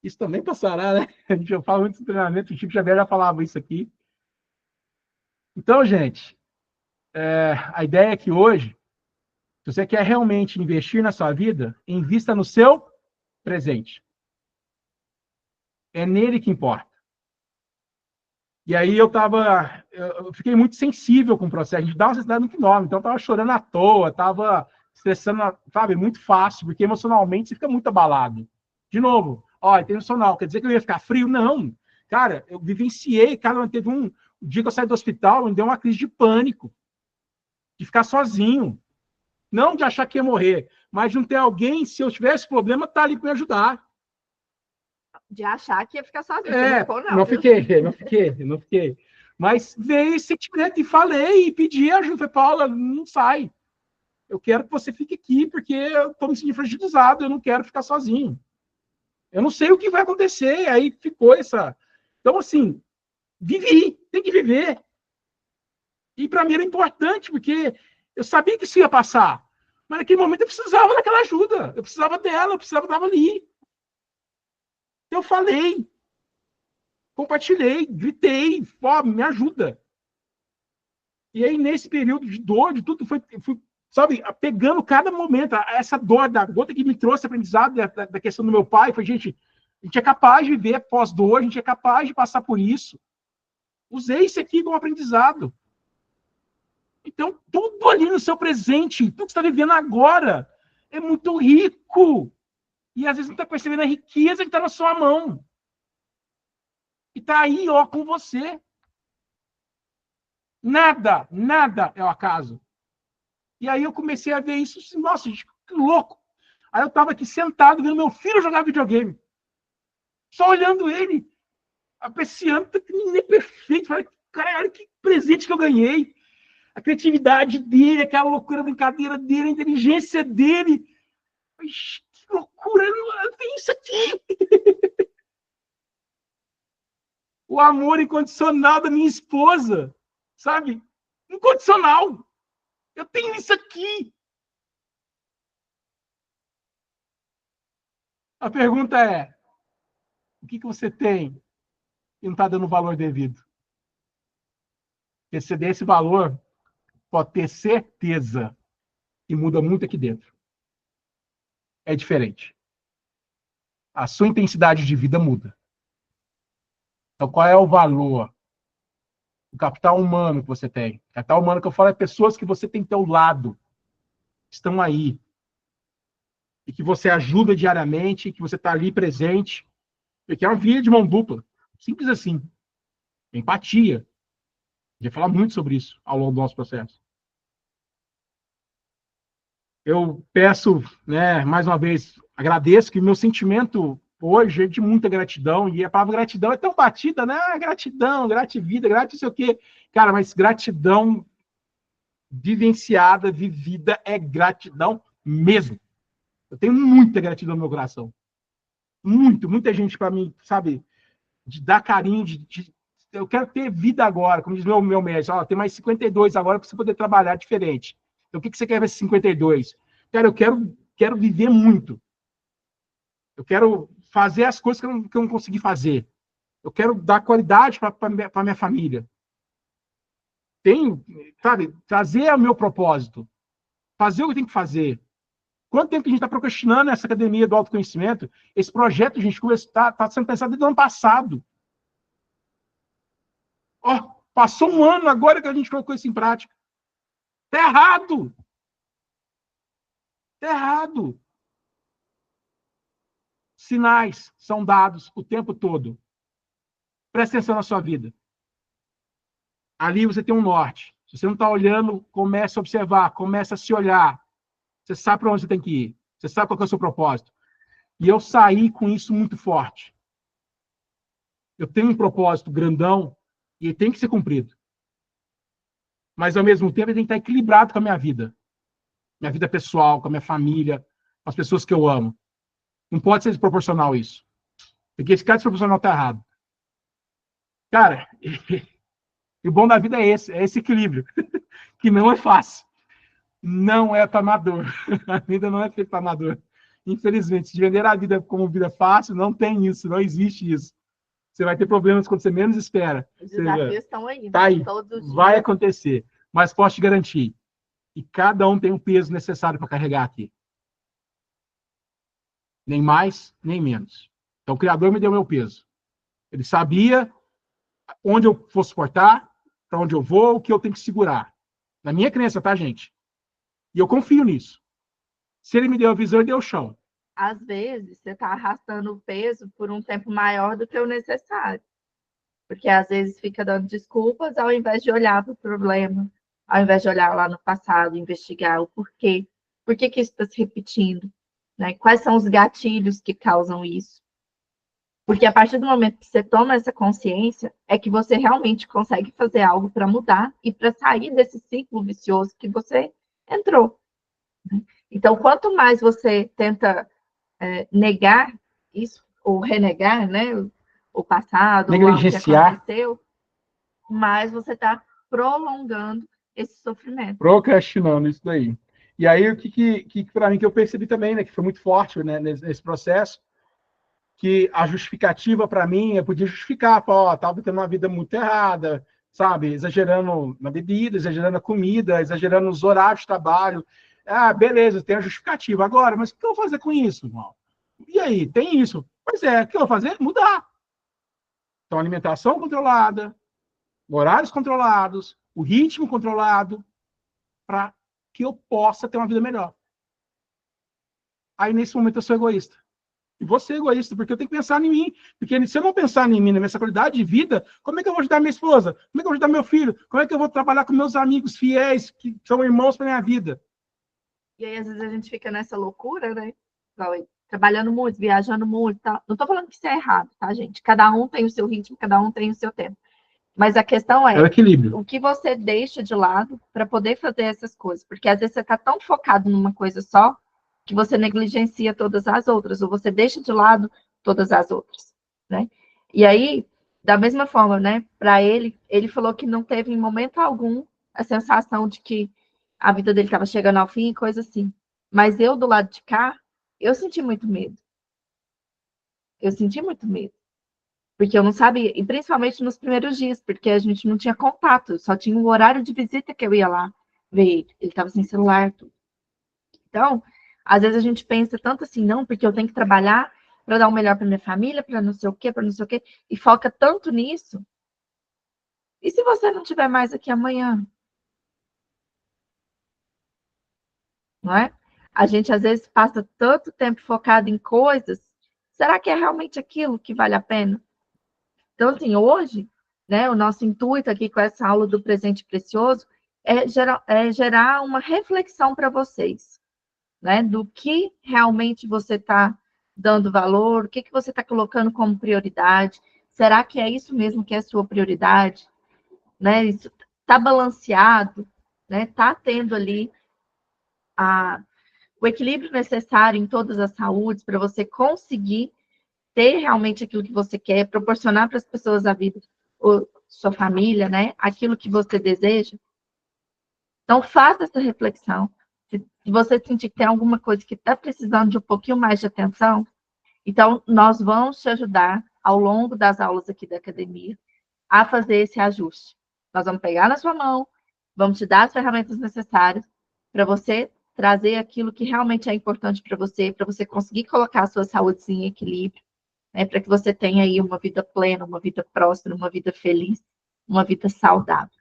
Isso também passará, né? A gente já fala muito de treinamento, o Chico Xavier já falava isso aqui. Então, gente, a ideia é que hoje, se você quer realmente investir na sua vida, invista no seu presente. É nele que importa. E aí eu fiquei muito sensível com o processo. A gente dá uma sensibilidade muito enorme. Então eu estava chorando à toa, estava estressando, sabe, muito fácil, porque emocionalmente você fica muito abalado. De novo, tem emocional, quer dizer que eu ia ficar frio? Não. Cara, eu vivenciei, cada um teve um O dia que eu saí do hospital, me deu uma crise de pânico, de ficar sozinho. Não de achar que ia morrer, mas de não ter alguém, se eu tivesse problema, tá ali para me ajudar. De achar que ia ficar sozinho. Não ficou, não. Não fiquei. Mas veio esse sentimento e falei, e pedi ajuda. Falei, Paula, não sai. Eu quero que você fique aqui, porque eu estou me sentindo fragilizado, eu não quero ficar sozinho. Eu não sei o que vai acontecer. Aí ficou essa... Então, assim, vivi, tem que viver. E para mim era importante, porque eu sabia que isso ia passar. Mas naquele momento eu precisava daquela ajuda. Eu precisava dela, eu precisava estar ali. Eu falei, compartilhei, gritei, me ajuda. E aí, nesse período de dor, de tudo, fui, sabe, pegando cada momento, essa dor da gota que me trouxe aprendizado da questão do meu pai, foi, gente, a gente é capaz de viver pós-dor, a gente é capaz de passar por isso. Usei isso aqui como aprendizado. Então, tudo ali no seu presente, tudo que você está vivendo agora, é muito rico. E às vezes não está percebendo a riqueza que está na sua mão. E está aí, ó, com você. Nada é o acaso. E aí eu comecei a ver isso, assim, nossa, gente, que louco. Aí eu estava aqui sentado, vendo meu filho jogar videogame. Só olhando ele, apreciando, que menino é perfeito. Falei, cara, olha que presente que eu ganhei. A criatividade dele, aquela loucura, a brincadeira dele, a inteligência dele. Que loucura, eu tenho isso aqui. O amor incondicional da minha esposa, sabe? Incondicional. Eu tenho isso aqui. A pergunta é, o que você tem e não está dando o valor devido? Porque se você der esse valor, pode ter certeza que muda muito aqui dentro. É diferente. A sua intensidade de vida muda. Então, qual é o valor? O capital humano que você tem. O capital humano que eu falo é pessoas que você tem ao teu lado, estão aí, e que você ajuda diariamente, que você está ali presente, porque é uma via de mão dupla. Simples assim. Empatia. A gente vai falar muito sobre isso ao longo do nosso processo. Eu peço, né, mais uma vez, agradeço, que o meu sentimento hoje é de muita gratidão, e a palavra gratidão é tão batida, né? Gratidão, grativida, não sei o quê. Cara, mas gratidão vivenciada, vivida, é gratidão mesmo. Eu tenho muita gratidão no meu coração. Muita gente para mim, sabe, de dar carinho, eu quero ter vida agora, como diz meu médico, tem mais 52 agora para você poder trabalhar diferente. Então, o que você quer ver 52? Cara, eu quero viver muito. Eu quero fazer as coisas que eu não consegui fazer. Eu quero dar qualidade para minha família. Tenho, sabe, trazer o meu propósito. Fazer o que eu tenho que fazer. Quanto tempo que a gente está procrastinando essa academia do autoconhecimento? Esse projeto, gente, está sendo pensado desde o ano passado. Passou um ano agora que a gente colocou isso em prática. Está errado. Está errado. Sinais são dados o tempo todo. Presta atenção na sua vida. Ali você tem um norte. Se você não está olhando, comece a observar, comece a se olhar. Você sabe para onde você tem que ir. Você sabe qual é o seu propósito. E eu saí com isso muito forte. Eu tenho um propósito grandão e ele tem que ser cumprido. Mas, ao mesmo tempo, ele tem que estar equilibrado com a minha vida. Minha vida pessoal, com a minha família, com as pessoas que eu amo. Não pode ser desproporcional isso. Porque esse cara desproporcional está errado. Cara, e o bom da vida é esse equilíbrio. Que não é fácil. Não é para amador. A vida não é feita para amador. Infelizmente, se vender a vida como vida fácil, não tem isso, não existe isso. Você vai ter problemas quando você menos espera. Os desafios estão aí. Tá aí. Vai acontecer. Mas posso te garantir. E cada um tem o peso necessário para carregar aqui. Nem mais, nem menos. Então, o Criador me deu meu peso. Ele sabia onde eu vou suportar, para onde eu vou, o que eu tenho que segurar. Na minha crença, tá, gente? E eu confio nisso. Se ele me deu a visão, ele deu o chão. Às vezes, você está arrastando o peso por um tempo maior do que o necessário. Porque às vezes fica dando desculpas ao invés de olhar para o problema, ao invés de olhar lá no passado, investigar o porquê. Por que isso está se repetindo? Né? Quais são os gatilhos que causam isso? Porque a partir do momento que você toma essa consciência, é que você realmente consegue fazer algo para mudar e para sair desse ciclo vicioso que você entrou. Então, quanto mais você tenta negar isso, ou renegar, né, o passado, ou algo que aconteceu, mais você está prolongando esse sofrimento. Procrastinando isso daí. E aí, o que para mim, que eu percebi também, né, que foi muito forte, né, nesse processo, que a justificativa para mim, eu podia justificar, ó, estava tendo uma vida muito errada, sabe, exagerando na bebida, exagerando na comida, exagerando nos horários de trabalho. Ah, beleza, tem a justificativa. Agora, mas o que eu vou fazer com isso, irmão? E aí, tem isso. Pois é, o que eu vou fazer? Mudar. Então, alimentação controlada, horários controlados, o ritmo controlado, para que eu possa ter uma vida melhor. Aí, nesse momento, eu sou egoísta. E vou ser egoísta, porque eu tenho que pensar em mim. Porque se eu não pensar em mim, na minha qualidade de vida, como é que eu vou ajudar minha esposa? Como é que eu vou ajudar meu filho? Como é que eu vou trabalhar com meus amigos fiéis, que são irmãos para minha vida? E aí, às vezes, a gente fica nessa loucura, né? Trabalhando muito, viajando muito. Tá? Não estou falando que isso é errado, tá, gente? Cada um tem o seu ritmo, cada um tem o seu tempo. Mas a questão é o equilíbrio. O que você deixa de lado para poder fazer essas coisas. Porque às vezes você está tão focado numa coisa só que você negligencia todas as outras, ou você deixa de lado todas as outras, né? E aí, da mesma forma, né, para ele falou que não teve em momento algum a sensação de que a vida dele estava chegando ao fim e coisa assim. Mas eu, do lado de cá, eu senti muito medo. Eu senti muito medo. Porque eu não sabia, e principalmente nos primeiros dias, porque a gente não tinha contato, só tinha o horário de visita que eu ia lá ver ele. Ele estava sem celular, tudo. Então, às vezes a gente pensa tanto assim, não, porque eu tenho que trabalhar para dar o melhor para minha família, para não sei o quê, para não sei o quê, e foca tanto nisso. E se você não estiver mais aqui amanhã? Não é? A gente às vezes passa tanto tempo focado em coisas, será que é realmente aquilo que vale a pena? Então, assim, hoje, né, o nosso intuito aqui com essa aula do presente precioso é gerar uma reflexão para vocês, né, do que realmente você está dando valor, o que você está colocando como prioridade, será que é isso mesmo que é a sua prioridade? Né, isso está balanceado, né, está tendo ali o equilíbrio necessário em todas as saúdes para você conseguir ter realmente aquilo que você quer, proporcionar para as pessoas a vida, ou sua família, né? Aquilo que você deseja. Então, faça essa reflexão. Se você sentir que tem alguma coisa que está precisando de um pouquinho mais de atenção, então, nós vamos te ajudar ao longo das aulas aqui da academia a fazer esse ajuste. Nós vamos pegar na sua mão, vamos te dar as ferramentas necessárias para você trazer aquilo que realmente é importante para você conseguir colocar a sua saúde em equilíbrio, né, para que você tenha aí uma vida plena, uma vida próspera, uma vida feliz, uma vida saudável.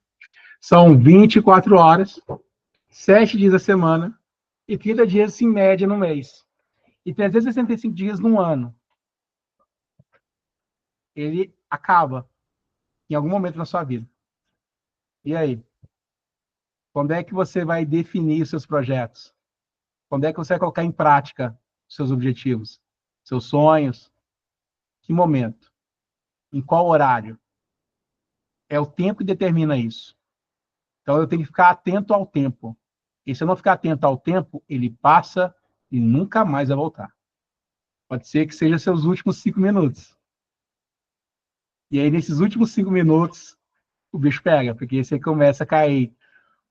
São 24 horas, 7 dias da semana e 30 dias em média no mês. E 365 dias no ano. Ele acaba em algum momento na sua vida. E aí? Quando é que você vai definir os seus projetos? Quando é que você vai colocar em prática os seus objetivos, seus sonhos? Que momento? Em qual horário? É o tempo que determina isso. Então, eu tenho que ficar atento ao tempo. E se eu não ficar atento ao tempo, ele passa e nunca mais vai voltar. Pode ser que seja seus últimos 5 minutos. E aí, nesses últimos 5 minutos, o bicho pega, porque você começa a cair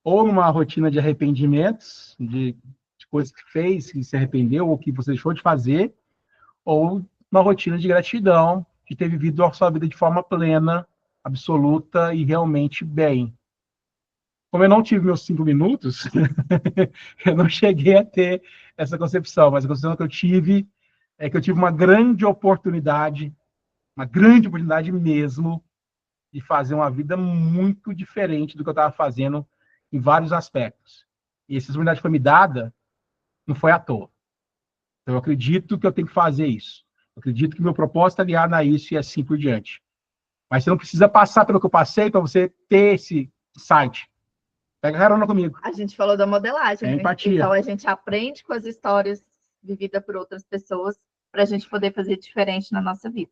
ou numa rotina de arrependimentos, de coisas que fez, que se arrependeu, ou que você deixou de fazer, ou uma rotina de gratidão, de ter vivido a sua vida de forma plena, absoluta e realmente bem. Como eu não tive meus 5 minutos, eu não cheguei a ter essa concepção, mas a concepção que eu tive é que eu tive uma grande oportunidade mesmo, de fazer uma vida muito diferente do que eu estava fazendo em vários aspectos. E essa oportunidade foi me dada, não foi à toa. Então, eu acredito que eu tenho que fazer isso. Eu acredito que meu propósito é aliado a isso e assim por diante. Mas você não precisa passar pelo que eu passei para você ter esse site. Pega carona comigo. A gente falou da modelagem, né? Empatia. Então, a gente aprende com as histórias vividas por outras pessoas para a gente poder fazer diferente na nossa vida.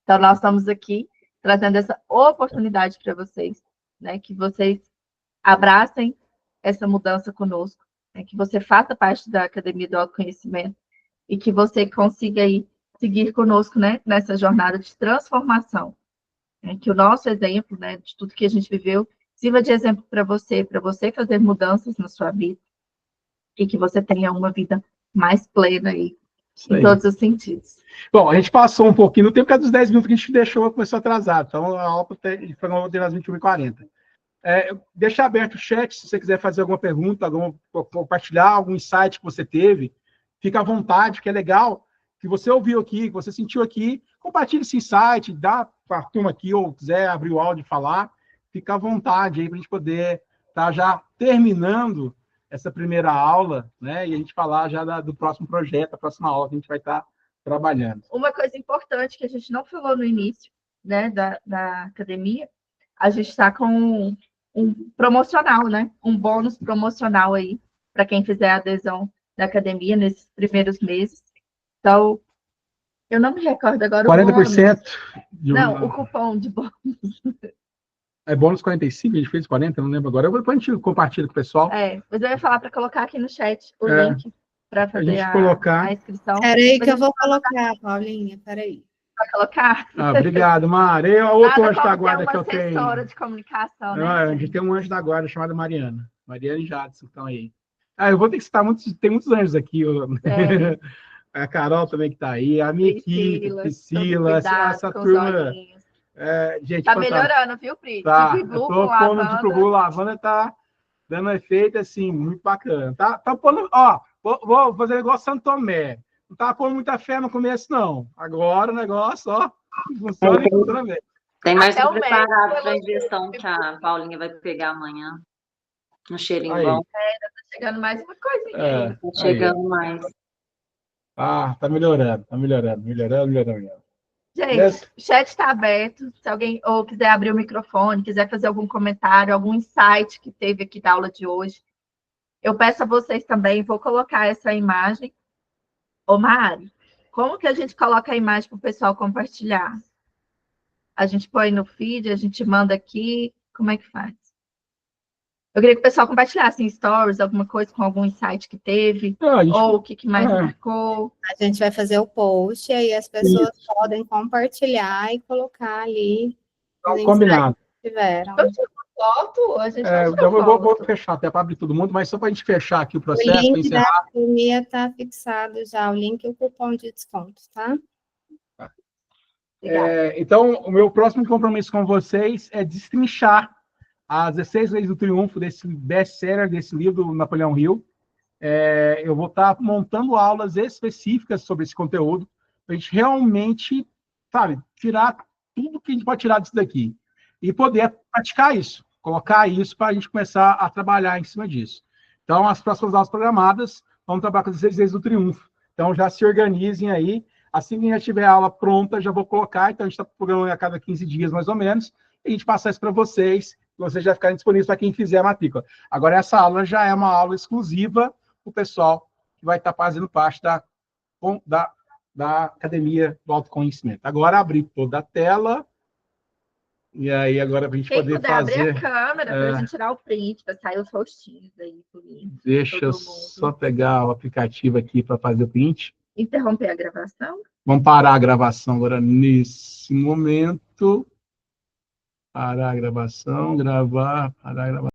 Então, nós estamos aqui trazendo essa oportunidade para vocês, né? Que vocês abracem essa mudança conosco, né? Que você faça parte da Academia do Autoconhecimento e que você consiga aí seguir conosco, né? Nessa jornada de transformação. Né? Que o nosso exemplo, né? De tudo que a gente viveu, sirva de exemplo para você fazer mudanças na sua vida e que você tenha uma vida mais plena aí, em todos os sentidos. Bom, a gente passou um pouquinho no tempo, que é dos 10 minutos que a gente deixou, começou atrasado. Então, a aula foi às 21h40. Deixa aberto o chat, se você quiser fazer alguma pergunta, compartilhar algum insight que você teve, fica à vontade, que é legal, que você ouviu aqui, que você sentiu aqui, compartilhe esse insight, dá para a turma aqui, ou quiser abrir o áudio e falar, fica à vontade aí para a gente poder estar já terminando essa primeira aula, né? E a gente falar já do próximo projeto, a próxima aula que a gente vai estar trabalhando. Uma coisa importante que a gente não falou no início, né, da academia, a gente está com um promocional, né? Um bônus promocional aí para quem fizer a adesão da academia nesses primeiros meses. Então, eu não me recordo agora 40%. Não, o cupom de bônus. É bônus 45, a gente fez 40, não lembro agora. Depois a gente compartilha com o pessoal. Mas eu ia falar para colocar aqui no chat o link para fazer a inscrição. Peraí que eu vou colocar, Paulinha, peraí. Vai colocar? Obrigado, Mari. Outro anjo da guarda que eu tenho. Uma assessora de comunicação, né? A gente tem um anjo da guarda chamado Mariana. Mariana e Jadson estão aí. Eu vou ter que citar muitos, tem muitos anjos aqui. A Carol também que está aí, a minha equipe, Priscila, essa turma. Gente, tá melhorando, viu, Pri? Tá, eu tô pondo de Gugu, lavanda tá dando efeito, assim, muito bacana. Tá pondo, vou fazer igual Santo Tomé. Não tá pondo muita fé no começo, não. Agora o negócio, funciona toda vez. Tem mais que preparado para a injeção que a Paulinha vai pegar amanhã. Um cheirinho bom. Tá chegando mais uma coisinha. Tá chegando mais. Tá melhorando. Gente, o chat está aberto. Se alguém ou quiser abrir o microfone, quiser fazer algum comentário, algum insight que teve aqui da aula de hoje, eu peço a vocês também, vou colocar essa imagem. Ô, Mari, como que a gente coloca a imagem para o pessoal compartilhar? A gente põe no feed, a gente manda aqui, como é que faz? Eu queria que o pessoal compartilhasse em stories, alguma coisa com algum insight que teve, ou o que mais marcou. A gente vai fazer o post, e aí as pessoas podem compartilhar e colocar ali. Combinado. Que tiveram. Eu tiro uma foto, a gente eu vou fechar até para abrir todo mundo, mas só para a gente fechar aqui o processo. O link da academia está fixado já, o link e o cupom de desconto, tá? Então, o meu próximo compromisso com vocês é destrinchar as 16 Leis do Triunfo, desse best-seller, desse livro do Napoleão Hill. Eu vou estar montando aulas específicas sobre esse conteúdo, para a gente realmente, tirar tudo que a gente pode tirar disso daqui. E poder praticar isso, colocar isso para a gente começar a trabalhar em cima disso. Então, as próximas aulas programadas, vamos trabalhar com as 16 Leis do Triunfo. Então, já se organizem aí. Assim que já tiver a aula pronta, já vou colocar. Então, a gente está programando a cada 15 dias, mais ou menos. E a gente passa isso para vocês já ficarem disponíveis para quem fizer a matrícula. Agora, essa aula já é uma aula exclusiva para o pessoal que vai estar fazendo parte da Academia do Autoconhecimento. Agora, abrir toda a tela. E aí, agora, para a gente poder fazer... abrir a câmera para a gente tirar o print, para sair os rostinhos aí. Deixa eu só pegar o aplicativo aqui para fazer o print. Interromper a gravação? Vamos parar a gravação agora nesse momento. Parar a gravação, gravar, parar a gravação.